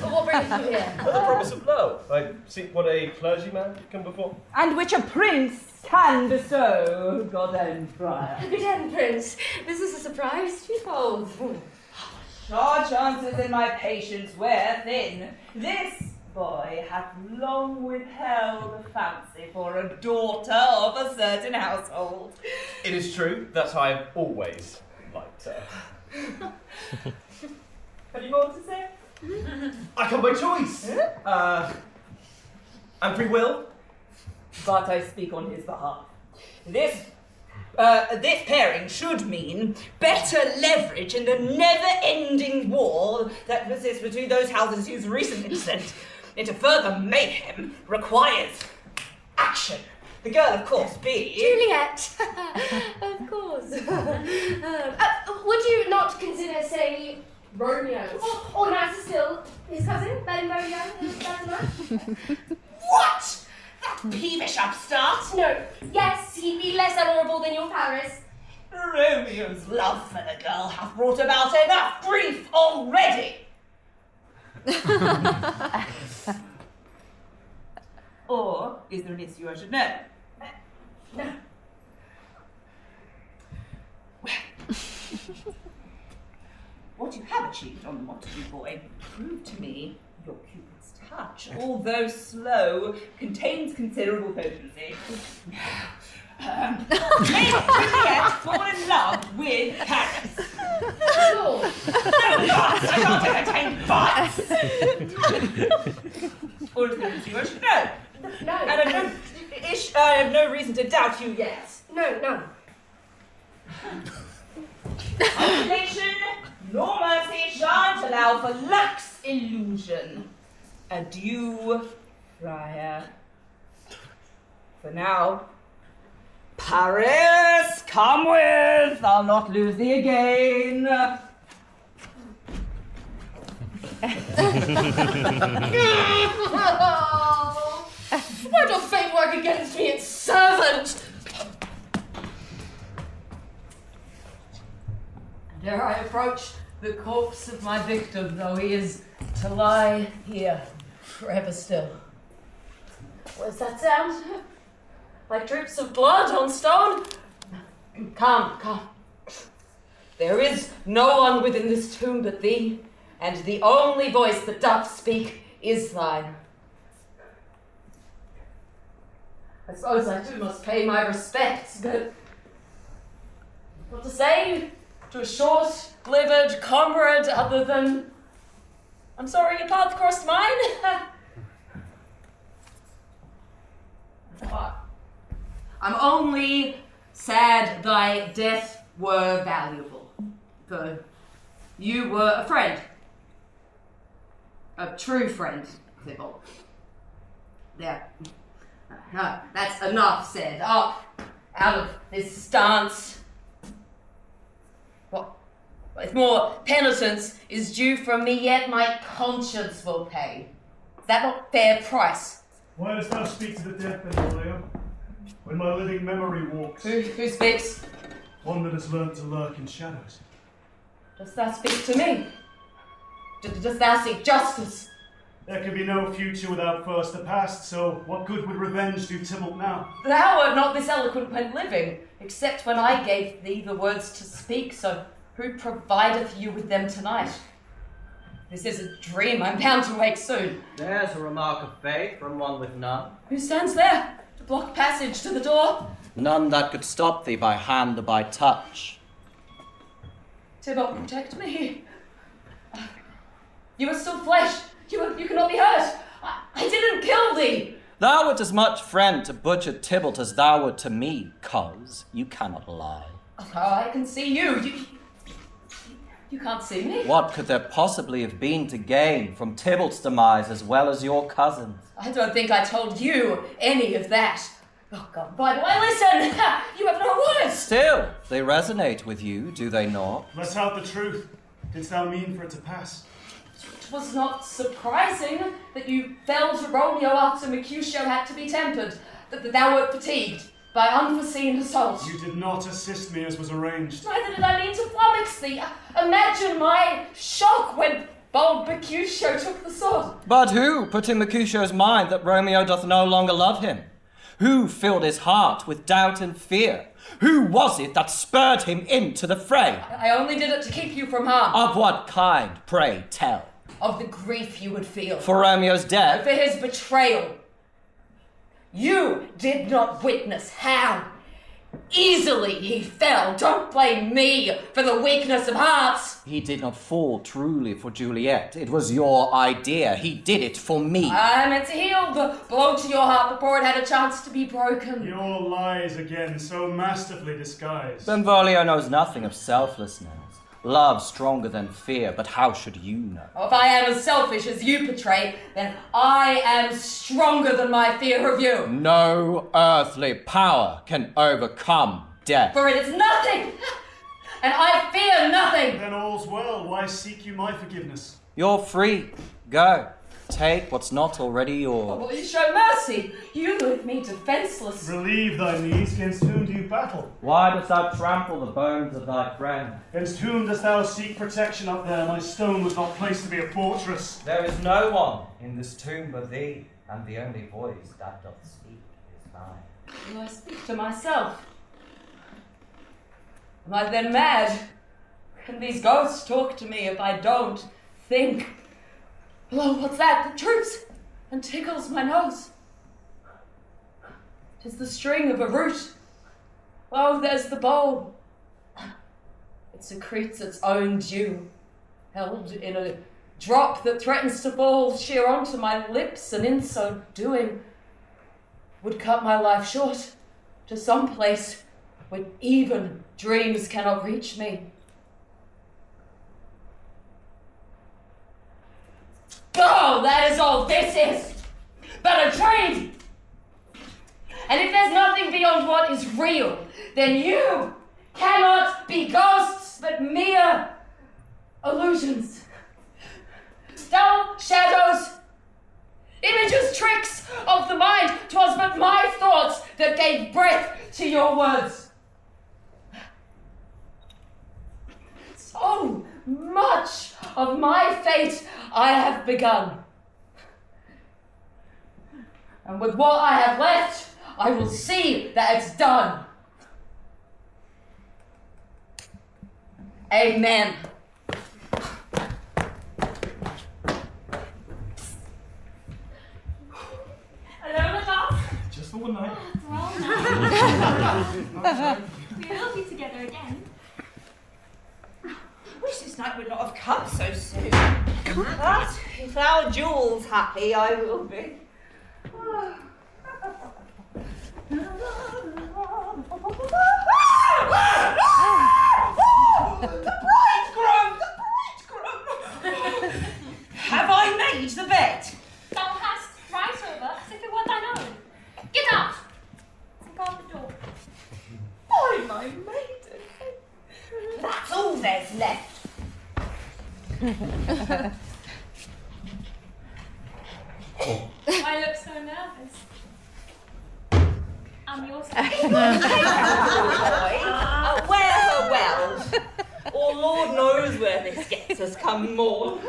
What brings you here? For the promise of love. I seek what a clergyman can perform. And which a prince can bestow, God and friar. Good end, Prince. This is a surprise twofold. Short chances in my patience wear thin. This boy hath long withheld a fancy for a daughter of a certain household. It is true that I've always liked her. Have you more to say? I come by choice. And free will. But I speak on his behalf. This pairing should mean better leverage in the never-ending war that persists between those houses whose recent descent into further mayhem requires action. The girl, of course, be... Juliet! Of course. Would you not consider, say, Romeo? Or nicer still, his cousin, Belovèd? What? That peevish upstart? No. Yes, he'd be less honourable than your Paris. Romeo's love for the girl hath brought about enough grief already. Or is there an issue I should know? No. What you have achieved on the Montague boy, prove to me your Cupid's touch, although slow, contains considerable potency. May Juliet fall in love with Paris. No. No, buts! I can't entertain buts! Or is there an issue I should know? No. And I have no reason to doubt you yet. No, no. Consolation nor mercy shan't allow for lax illusion. Adieu, friar. For now, Paris, come with, I'll not lose thee again. Why doth fate work against me, its servant? Dare I approach the corpse of my victim, though he is to lie here forever still. What's that sound? Like drips of blood on stone? Come, come. There is no one within this tomb but thee, and the only voice that doth speak is thine. I suppose I too must pay my respects, but what to say to a short-lived comrade other than, I'm sorry your path crossed mine? I'm only sad thy death were valuable, for you were a friend, a true friend, Tybalt. There. No, that's enough said. Up, out of this stance. What? If more penitence is due from me yet, my conscience will pay. Is that not fair price? Why dost thou speak to the dead, Benvolio? When my living memory walks. Who speaks? One that has learnt to lurk in shadows. Dost thou speak to me? Dost thou seek justice? There can be no future without first the past, so what good would revenge do Tybalt now? Thou art not this eloquent when living, except when I gave thee the words to speak, so who provideth you with them tonight? This is a dream, I'm bound to wake soon. There's a remark of faith from one with none. Who stands there to block passage to the door? None that could stop thee by hand or by touch. Tybalt, protect me. You are still flesh. You cannot be hurt. I didn't kill thee. Thou wert as much friend to butcher Tybalt as thou wert to me, cos you cannot lie. Oh, I can see you. You can't see me. What could there possibly have been to gain from Tybalt's demise as well as your cousin's? I don't think I told you any of that. Oh, God, by the way, listen! You have no words! Still, they resonate with you, do they not? Let's out the truth. Didst thou mean for it to pass? It was not surprising that you fell to Romeo after Mercutio had to be tempered, that thou wert fatigued by unforeseen assault. You did not assist me as was arranged. Neither did I mean to flummox thee. Imagine my shock when bold Mercutio took the sword. But who put in Mercutio's mind that Romeo doth no longer love him? Who filled his heart with doubt and fear? Who was it that spurred him into the fray? I only did it to keep you from harm. Of what kind, pray tell? Of the grief you would feel. For Romeo's death? For his betrayal. You did not witness how easily he fell. Don't blame me for the weakness of hearts. He did not fall truly for Juliet. It was your idea. He did it for me. I meant to heal the blow to your heart before it had a chance to be broken. Your lies again, so masterfully disguised. Benvolio knows nothing of selflessness. Love stronger than fear, but how should you know? If I am as selfish as you portray, then I am stronger than my fear of you. No earthly power can overcome death. For it is nothing, and I fear nothing. Then all's well. Why seek you my forgiveness? You're free. Go. Take what's not already yours. Oh, you show mercy. You leave me defenseless. Relieve thy knees. Against whom do you battle? Why dost thou trample the bones of thy friend? Against whom dost thou seek protection up there? My stone was not placed to be a fortress. There is no one in this tomb but thee, and the only voice that doth speak is mine. Do I speak to myself? Am I then mad? Can these ghosts talk to me if I don't think? Oh, what's that? That droops and tickles my nose. 'Tis the string of a root. Oh, there's the bowl. It secretes its own dew, held in a drop that threatens to fall sheer onto my lips, and in so doing would cut my life short to some place where even dreams cannot reach me. Oh, that is all this is, but a dream! And if there's nothing beyond what is real, then you cannot be ghosts, but mere illusions. Dull shadows, images, tricks of the mind. 'Twas but my thoughts that gave breath to your words. So much of my fate I have begun. And with what I have left, I will see that it's done. Amen. Hello, Lukas. Just for one night. We will be together again. I wish this night would not have come so soon. But if our Jewel's happy, I will be. The bridegroom! Have I made the bed? Thou hast right over as if it were there's left. I look so nervous. I'm yours. Wear her well, or Lord knows where this gets us come morn.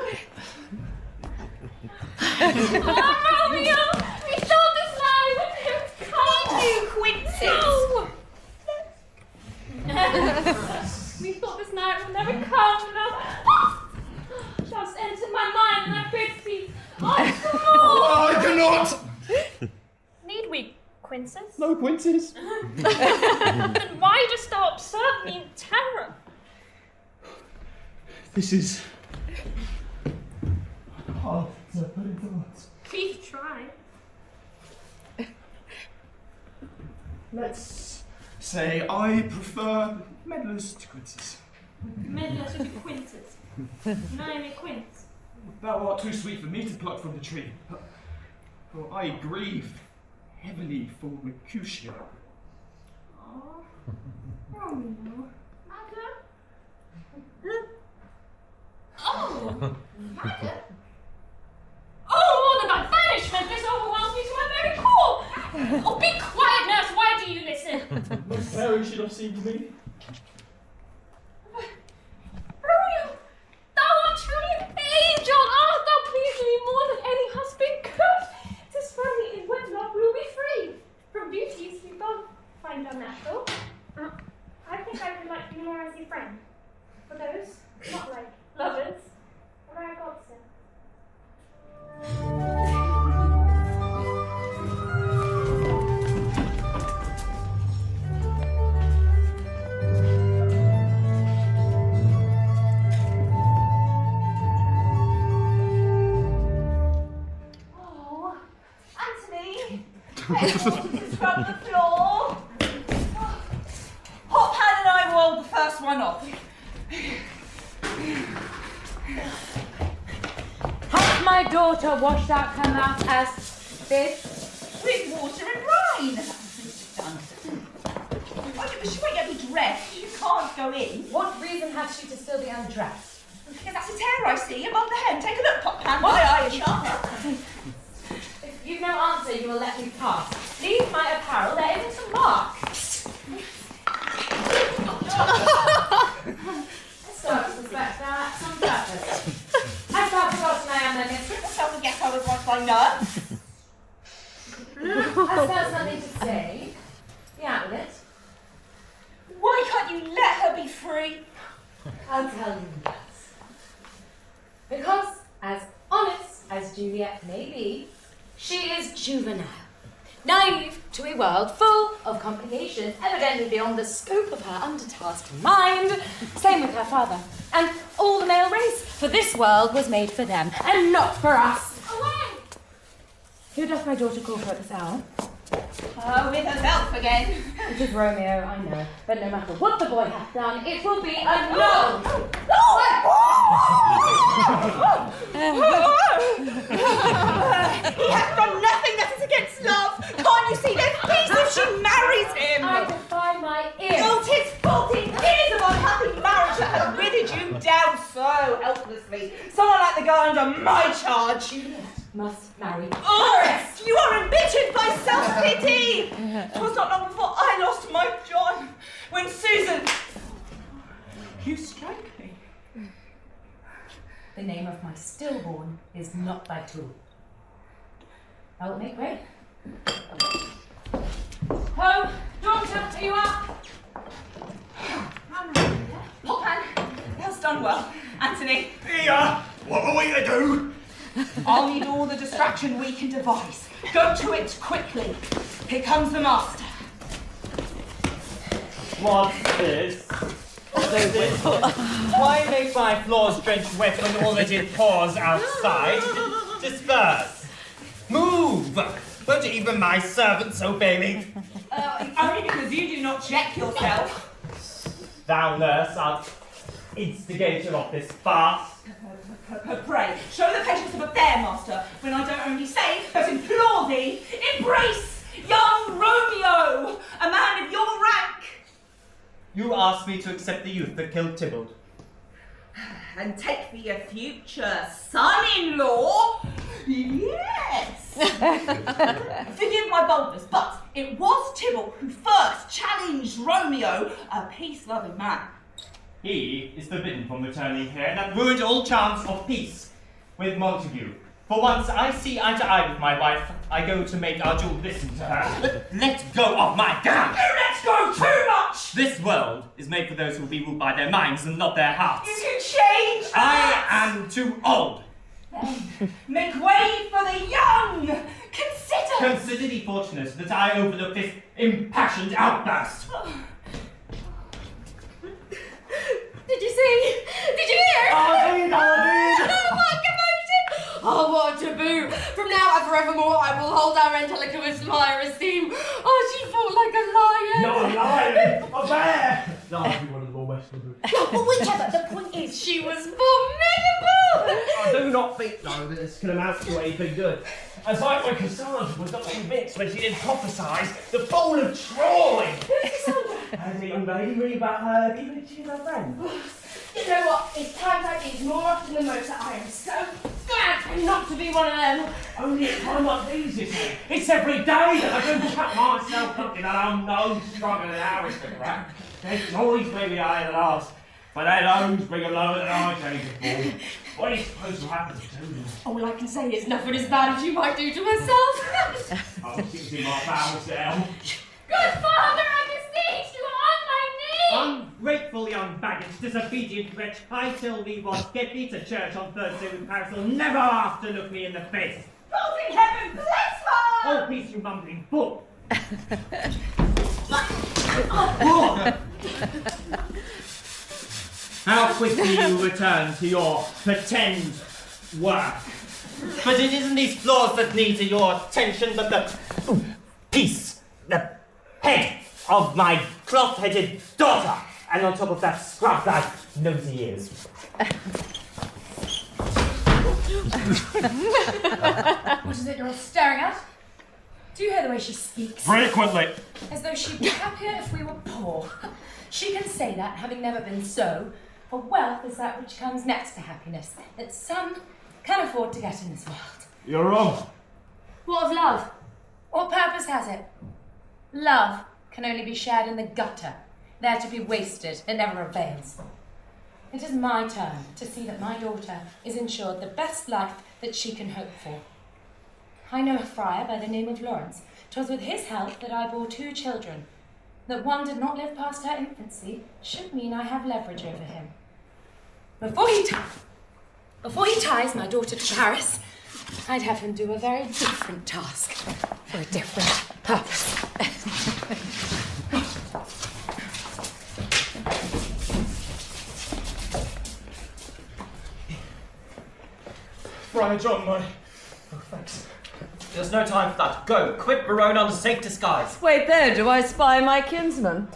Oh, Romeo! We thought this night would never come! You quinces! We thought this night would never come, no! Just entered my mind and I begged thee. Oh, come on! I cannot! Need we quinces? No quinces. Then why just so observe me in terror? This is hard to put into words. Please try. Let's say I prefer medlars to quinces. Medlar to be quinces. Nine quince. Thou art too sweet for me to pluck from the tree. For I grieve heavily for Mercutio. Oh, Romeo. Mother? Oh! Mother? Oh, more than my banishment, this overwhelms me to my very core! Oh, be quiet, nurse, why do you listen? Miss Mary should have seen me. Romeo, thou art truly an angel! Art thou pleased me more than any husband could? 'Tis from me in wedlock we'll be free. From beauties we both find unnatural. I think I would like you more as a friend. For those, not like lovers, but I got so. Oh, Anthony! Scrub the floor. Hot Pan and I rolled the first one off. Has my daughter washed out her mouth as this? With water and brine. Why did she won't get me dressed? You can't go in. What reason has she to still be undressed? Because that's a tear I see above the hem. Take a look, Hot Pan. My eye is sharp. If you've no answer, you will let me pass. Leave my apparel, there isn't a mark. I start to suspect that on purpose. Hast thou forgotten I am thy mistress? Don't forget I was once thy nurse. Hast thou something to say? Be out with it. Why can't you let her be free? I'll tell you yes. Because, as honest as Juliet may be, she is juvenile. Naive to a world full of complications, evidently beyond the scope of her undertasked mind. Same with her father, and all the male race, for this world was made for them, and not for us. Away! Who doth my daughter call for at this hour? With herself again. It is Romeo, I know, but no matter what the boy hath done, it will be a no! He hath done nothing that is against love. Can't you see there's peace if she marries him? I defy my ears. Oh, 'tis 14 years of unhappy marriage that has withered you down so helplessly. Someone like the girl under my charge. Juliet must marry Horace, you are embittered by self-pity. 'Twas not long before I lost my John, when Susan... You strike me. The name of my stillborn is not thy tool. I will make way. Ho, doctor, are you up? Hot Pan, that's done well. Anthony, Here! What are we to do? I'll need all the distraction we can devise. Go to it quickly. Here comes the master. What's this? Why make my floors drenched wet when all that it pours outside? Disperse! Move! Won't even my servants obey me? Only because you do not check yourself. Thou, nurse, art instigator of this farce. Pray, show the patience of a fair master, when I don't only say, but implore thee, embrace young Romeo, a man of your rank. You asked me to accept the youth that killed Tybalt. and take for your future son-in-law. Yes. Forgive my boldness, but it was Tybalt who first challenged Romeo, a peace-loving man. He is forbidden from returning here, and that ruined all chance of peace with Montague. For once I see eye to eye with my wife, I go to make our Jewel listen to her. Let go of my gown! You let go too much! This world is made for those who will be ruled by their minds and not their hearts. You can change that! I am too old. Then make way for the young! Consider thee fortunate that I overlooked this impassioned outburst. Did you see? Did you hear? I did. What commotion! Oh, what a taboo! From now and forevermore, I will hold our Angelica with higher esteem. Oh, she fought like a lion. Not a lion, a bear. No, I'll be one of the more Western. Well, whichever. The point is, she was formidable. I do not think, though, that this can amount to anything good. As like when Cassandra was not convinced when she did prophesy the fall of Troy. Who's Cassandra? Has a young lady read about her, even if she's a friend? You know what? It's times like these, more often than most, that I am so glad not to be one of them. Only at times like these, you see. It's every day that I can cut myself up in that unknown struggle and aristocrat. Their joys may be higher than ours, but their lows bring them lower than I came before. What are you supposed to happen to them? All I can say is nothing as bad as you might do to herself. I'm sitting in my foul cell. Good father, I beseech you on my knees! Ungrateful young baggage, disobedient wretch, I tell thee what, get thee to church on Thursday with Paris, will never after look me in the face. God in heaven bless her! Oh, peace, you mumbling fool! How quickly you return to your pretend work. But it isn't these flaws that need your attention, but the piece, the head of my cloth-headed daughter, and on top of that scrubbed like nosy ears. What is it you're all staring at? Do you hear the way she speaks? Frequently. As though she'd be happier if we were poor. She can say that, having never been so, for wealth is that which comes next to happiness, that some can afford to get in this world. You're wrong. What of love? What purpose has it? Love can only be shared in the gutter, there to be wasted, it never avails. It is my turn to see that my daughter is ensured the best life that she can hope for. I know a friar by the name of Lawrence. 'Twas with his help that I bore 2 children. That one did not live past her infancy should mean I have leverage over him. Before he ties my daughter to Paris, I'd have him do a very different task for a different purpose. Friar John, my... Oh, thanks. There's no time for that. Go, quit Verona under safe disguise. Wait there, do I spy my kinsman?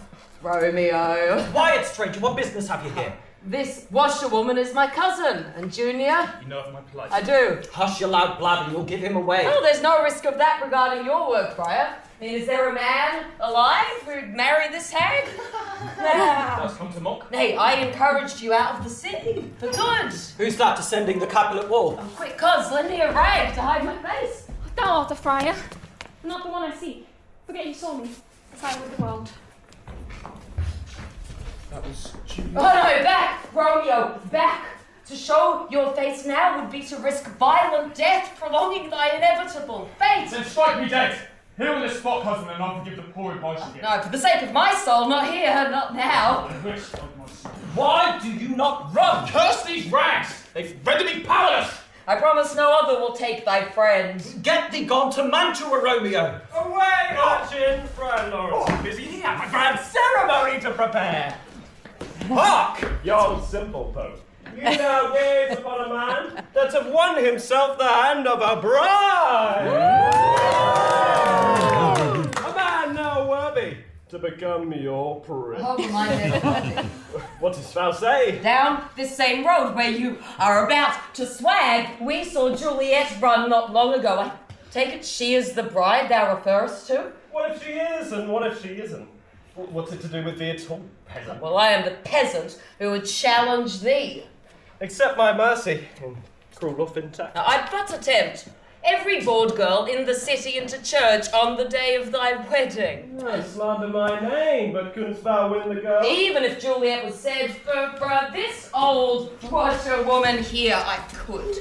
Romeo. Quiet, stranger. What business have you here? This washerwoman is my cousin, and Junior? You know of my plight. I do. Hush your loud blabbing. You'll give him away. Oh, there's no risk of that regarding your work, Friar. I mean, is there a man alive who'd marry this hag? Does come to mock. Nay, I encouraged you out of the city, for good. Who's that descending the Capulet wall? Oh, quick, cuz, lend me a rag to hide my face. Thou art a friar, not the one I seek. Forget you saw me, as I would the world. That was Oh Juliet. no, back, Romeo, back. To show your face now would be to risk violent death, prolonging thy inevitable fate. Then strike me dead. Here on this spot, cousin, and I'll forgive the poor advice you give. No, for the sake of my soul, not here, not now. I wish of myself. Why do you not run? Curse these rags! They've rendered me powerless! I promise no other will take thy friend. Get thee gone to Mantua, Romeo. Away, Archon! Friar Lawrence is busy. He has a grand ceremony to prepare. Hark! Yon simple folk. You now gaze upon a man that have won himself the hand of a bride. A man now worthy to become your prince. Oh, my dear. What dost thou say? Down this same road where you are about to swag, we saw Juliet run not long ago. I take it she is the bride thou referrest to? What if she is and what if she isn't? What's it to do with thee at all, peasant? Well, I am the peasant who would challenge thee. Accept my mercy in cruel or fintech. I'd but attempt every bored girl in the city into church on the day of thy wedding. Slander my name, but couldn't thou win the girl? Even if Juliet was said, for this old washerwoman here, I could.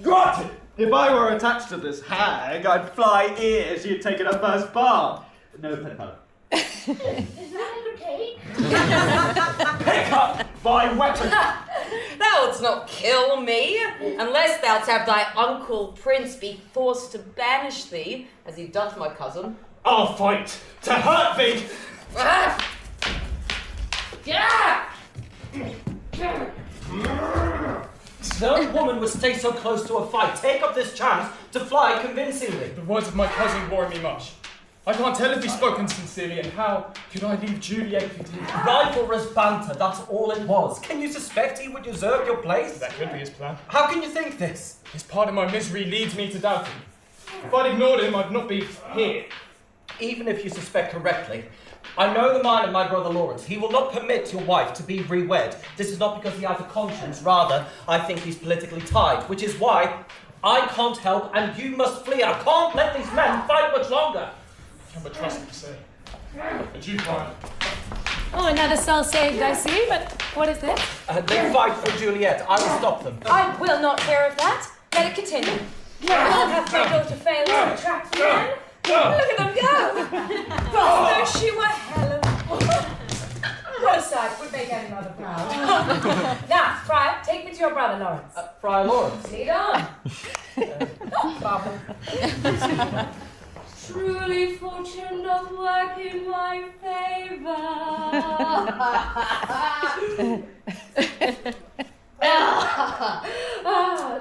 Granted! If I were attached to this hag, I'd fly ears you'd taken her first bar. No, Penpal. Is that okay? Pick up thy weapon! Thou'lt not kill me, unless thou'lt have thy uncle Prince be forced to banish thee, as he doth my cousin. I'll fight to hurt thee! No woman would stay so close to a fight. Take up this chance to fly convincingly. The words of my cousin worry me much. I can't tell if he's spoken sincerely, and how could I leave Juliet if he did? Rivalrous banter, that's all it was. Can you suspect he would usurp your place? That could be his plan. How can you think this? His part of my misery leads me to doubt him. If I'd ignored him, I'd not be here. Even if you suspect correctly, I know the mind of my brother Lawrence. He will not permit your wife to be re-wed. This is not because he has a conscience. Rather, I think he's politically tied, which is why I can't help and you must flee. I can't let these men fight much longer. I can but trust him to say. Adieu, Friar. Oh, another soul saved, I see, but what is this? They fight for Juliet. I will stop them. I will not hear of that. Let it continue. I'll have my daughter fail to attract the man. Look at them go! As though she were Helen. What a sight would make any mother proud. Now, Friar, take me to your brother Lawrence. Friar Lawrence. Lead on. Truly fortune doth work in my favour.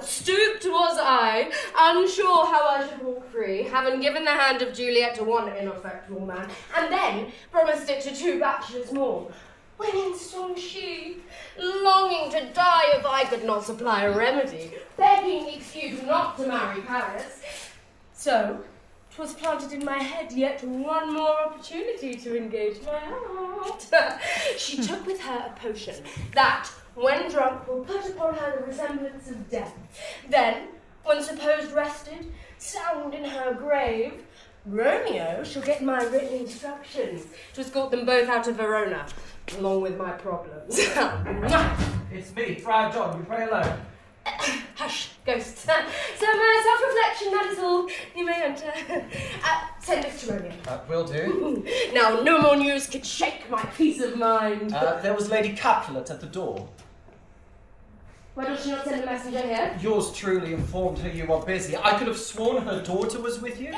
Stooped was I, unsure how I should walk free, having given the hand of Juliet to one ineffectual man, and then promised it to 2 bachelors more. When in stood she, longing to die if I could not supply a remedy, begging the excuse not to marry Paris. So 'twas planted in my head yet one more opportunity to engage my heart. She took with her a potion that, when drunk, will put upon her the resemblance of death. Then, when supposed rested, sound in her grave, Romeo shall get my written instructions to escort them both out of Verona, along with my problems. It's me, Friar John. You pray alone. Hush, ghosts. Some self-reflection, that is all. You may enter. Send this to Romeo. Will do. Now, no more news could shake my peace of mind. There was Lady Capulet at the door. Why does she not send a messenger here? Yours truly informed her you are busy. I could have sworn her daughter was with you.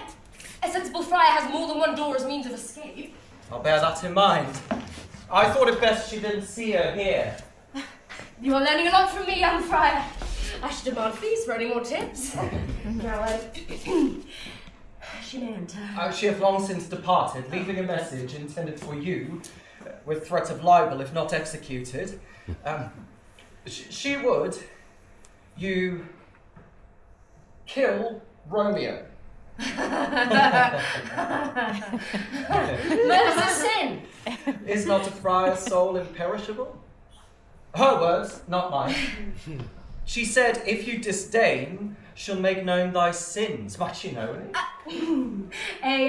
A sensible friar has more than one door as means of escape. I'll bear that in mind. I thought it best she didn't see her here. You are learning a lot from me, young friar. I should demand fees for any more tips. Now, she may enter. She hath long since departed, leaving a message intended for you, with threat of libel if not executed. She would, you kill Romeo. Murder's a sin. Is not a friar's soul imperishable? Her words, not mine. She said, if you disdain, she'll make known thy sins. Might she know any?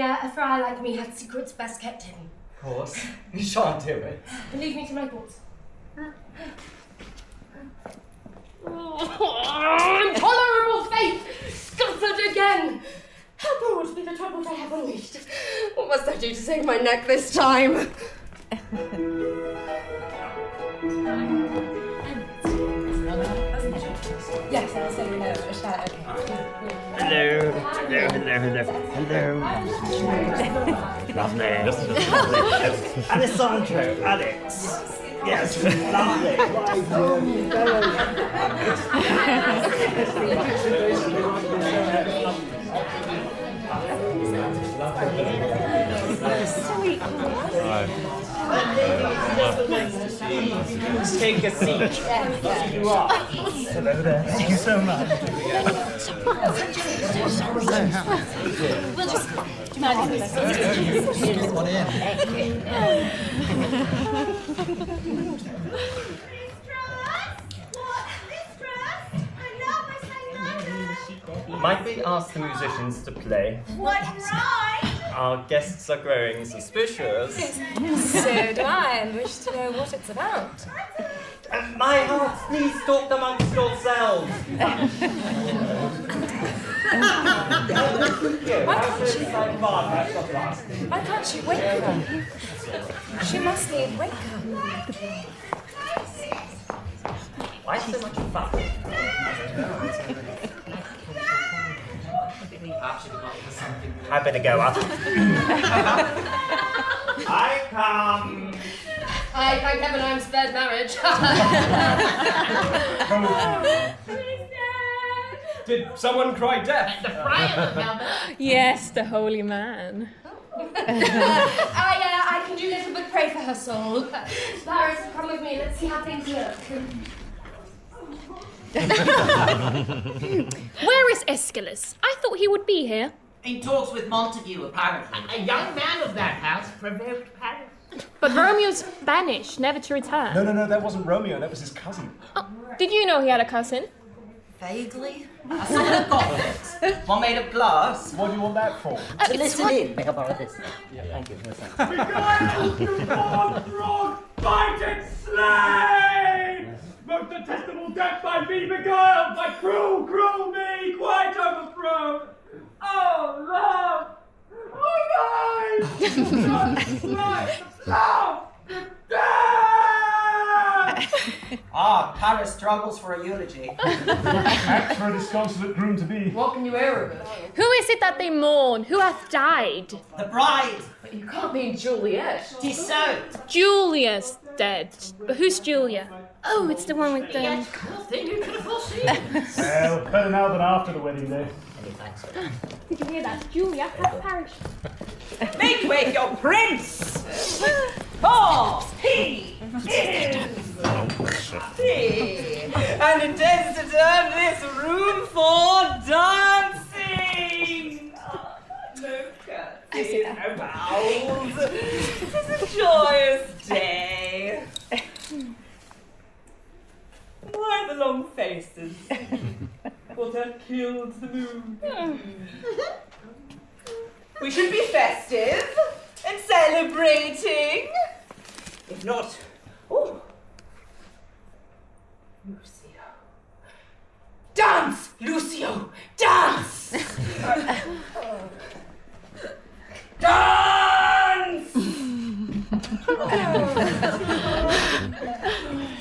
A friar like me had secrets best kept hidden. Of course. You shan't do it. Leave me to my thoughts. Intolerable fate! Scuppered again! How broad be the troubles I have unleashed? What must I do to save my neck this time? Yes, I'll say hello. Is that okay? Hello. Lovely. Alessandro, Alex. Yes, lovely. Sweet. Take a seat. You are. Hello there. Thank you so much. We'll just. Do you mind if Might we ask the musicians to play? What right? Our guests are growing suspicious. So do I, and wish to know what it's about. My hearts, please talk amongst yourselves. Why can't she wake her? She must need wake her. Why so much fuss? I better go up. I come. I thank heaven I'm spared marriage. Did someone cry death? The friar. Yes, the holy man. I can do little but pray for her soul. Paris, come with me. Let's see how things look. Where is Aeschylus? I thought he would be here. In talks with Montague, apparently. A young man of that house provoked Paris. But Romeo's banished, never to return. No, that wasn't Romeo, that was his cousin. Oh, did you know he had a cousin? Vaguely. I saw the goblet. One made of glass. What do you want that for? To listen in. May I borrow this? Yeah, thank you. Fighting slave! Most detestable death by me beguiled, by cruel me, quite overthrown. Oh, love! Oh, life! Love! Ah, Paris struggles for a eulogy. Act for a disconsolate groom-to-be. What can you hear of it? Who is it that they mourn? Who hath died? The bride! But you can't mean Juliet. Tis so. Julia's dead. But who's Julia? Oh, it's the one with the... Nothing you could have foreseen. Well, better now than after the wedding day. Did you hear that? Julia hath perished. Make way for your prince! For he is happy and intends to turn this room for dancing! No curtsies, no bows. This is a joyous day. Why the long faces? What had killed the mood? We should be festive and celebrating. If not, oh, Lucio. Dance, Lucio, dance! Dance!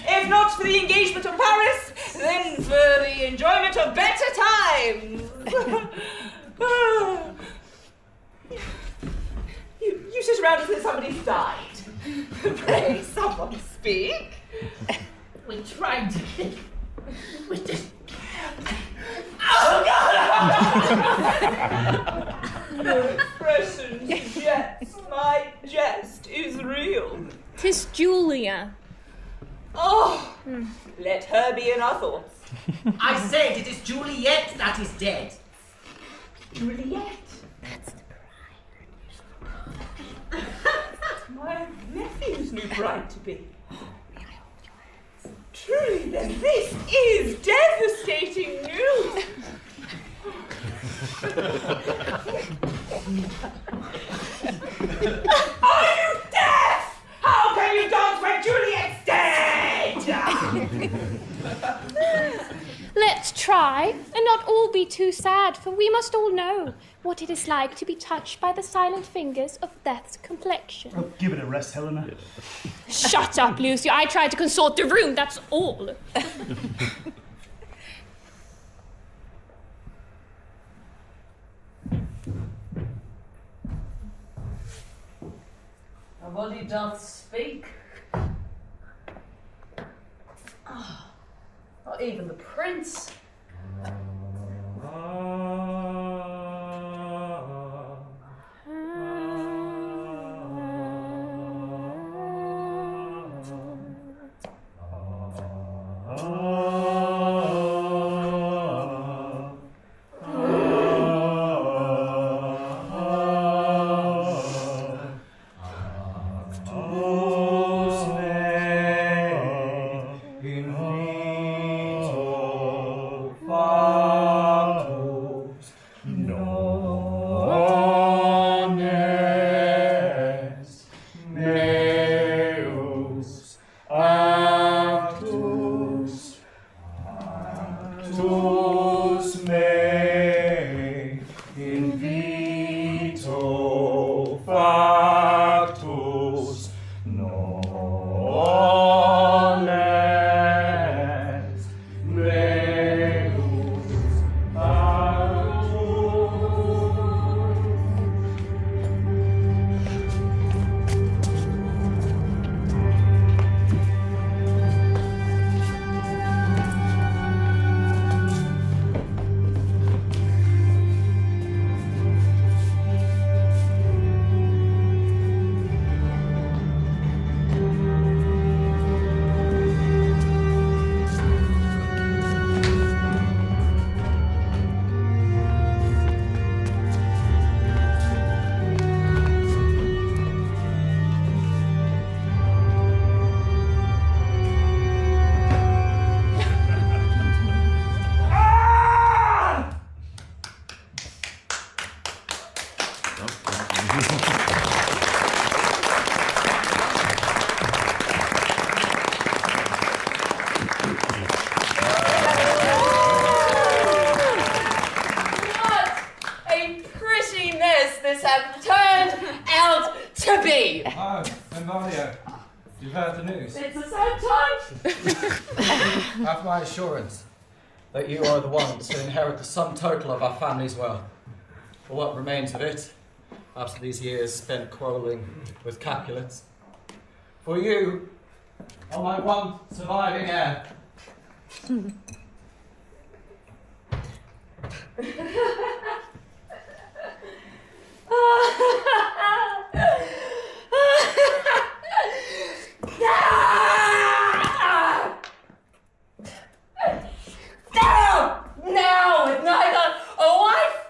If not for the engagement of Paris, then for the enjoyment of better times. You sit around as if somebody's died. Pray, someone speak. We tried to kill. We just... Oh, God! No expression suggests my jest is real. 'Tis Julia. Oh, let her be in our thoughts. I said it is Juliet that is dead. Juliet? My nephew's new bride-to-be. Truly, then, this is devastating news. Are you deaf? How can you dance when Juliet's dead? Let's try, and not all be too sad, for we must all know what it is like to be touched by the silent fingers of death's complexion. Oh, give it a rest, Helena. Shut up, Lucy. I tried to consort the room, that's all. Nobody doth speak. Ah, not even the prince. the news. It's the same time. Have my assurance that you are the one to inherit the sum total of our family's wealth. For what remains of it, after these years spent quarrelling with Capulets. For you are my one surviving heir. Now, with neither a wife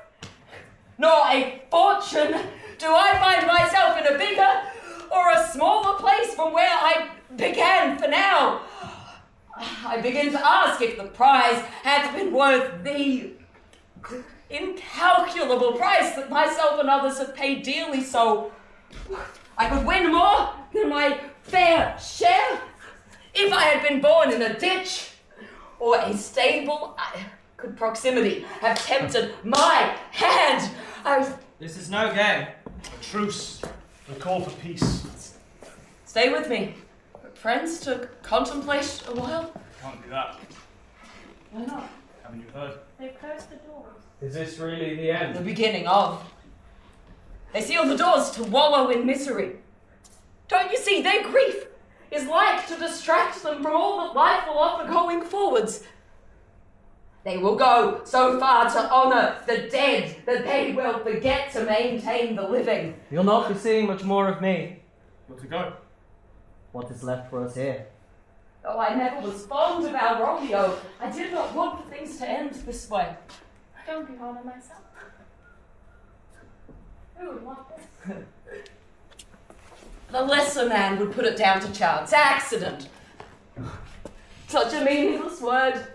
nor a fortune, do I find myself in a bigger or a smaller place from where I began. For now, I begin to ask if the prize had been worth the incalculable price that myself and others have paid dearly, so I could win more than my fair share. If I had been born in a ditch or a stable, could proximity have tempted my hand? This is no game. A truce. A call for peace. Stay with me. Friends to contemplate a while? Can't do that. Why not? Haven't you heard? They've closed the doors. Is this really the end? The beginning of. They seal the doors to wallow in misery. Don't you see, their grief is like to distract them from all that life will offer going forwards. They will go so far to honour the dead that they will forget to maintain the living. You'll not be seeing much more of me. Where to go? What is left for us here? Though I never was fond of our Romeo, I did not want for things to end this way. Don't be hard on myself. Who would want this? The lesser man would put it down to chance, accident. Such a meaningless word.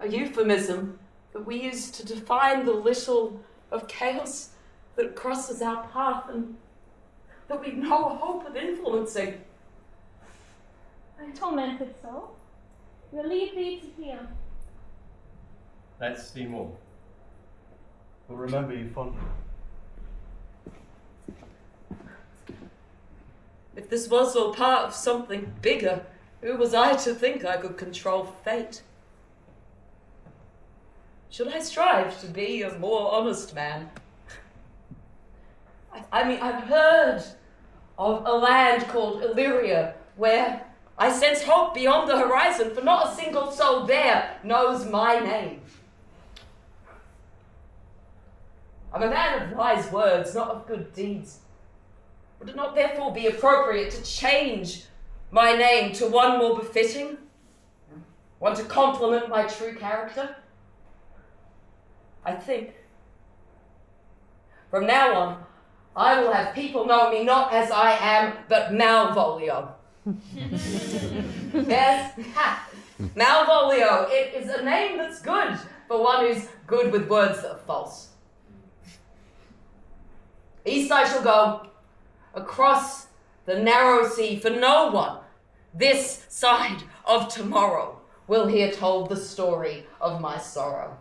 A euphemism that we use to define the little of chaos that crosses our path and that we've no hope of influencing. My tormented soul, will leave thee to heal. Let's see more. We'll remember you fondly. If this was all part of something bigger, who was I to think I could control fate? Should I strive to be a more honest man? I mean, I've heard of a land called Illyria, where I sense hope beyond the horizon, for not a single soul there knows my name. I'm a man of wise words, not of good deeds. Would it not therefore be appropriate to change my name to one more befitting? One to complement my true character? I think from now on, I will have people know me not as I am, but Malvolio. Yes, Malvolio. It is a name that's good for one who's good with words that are false. East I shall go, across the narrow sea, for no one this side of tomorrow will hear told the story of my sorrow.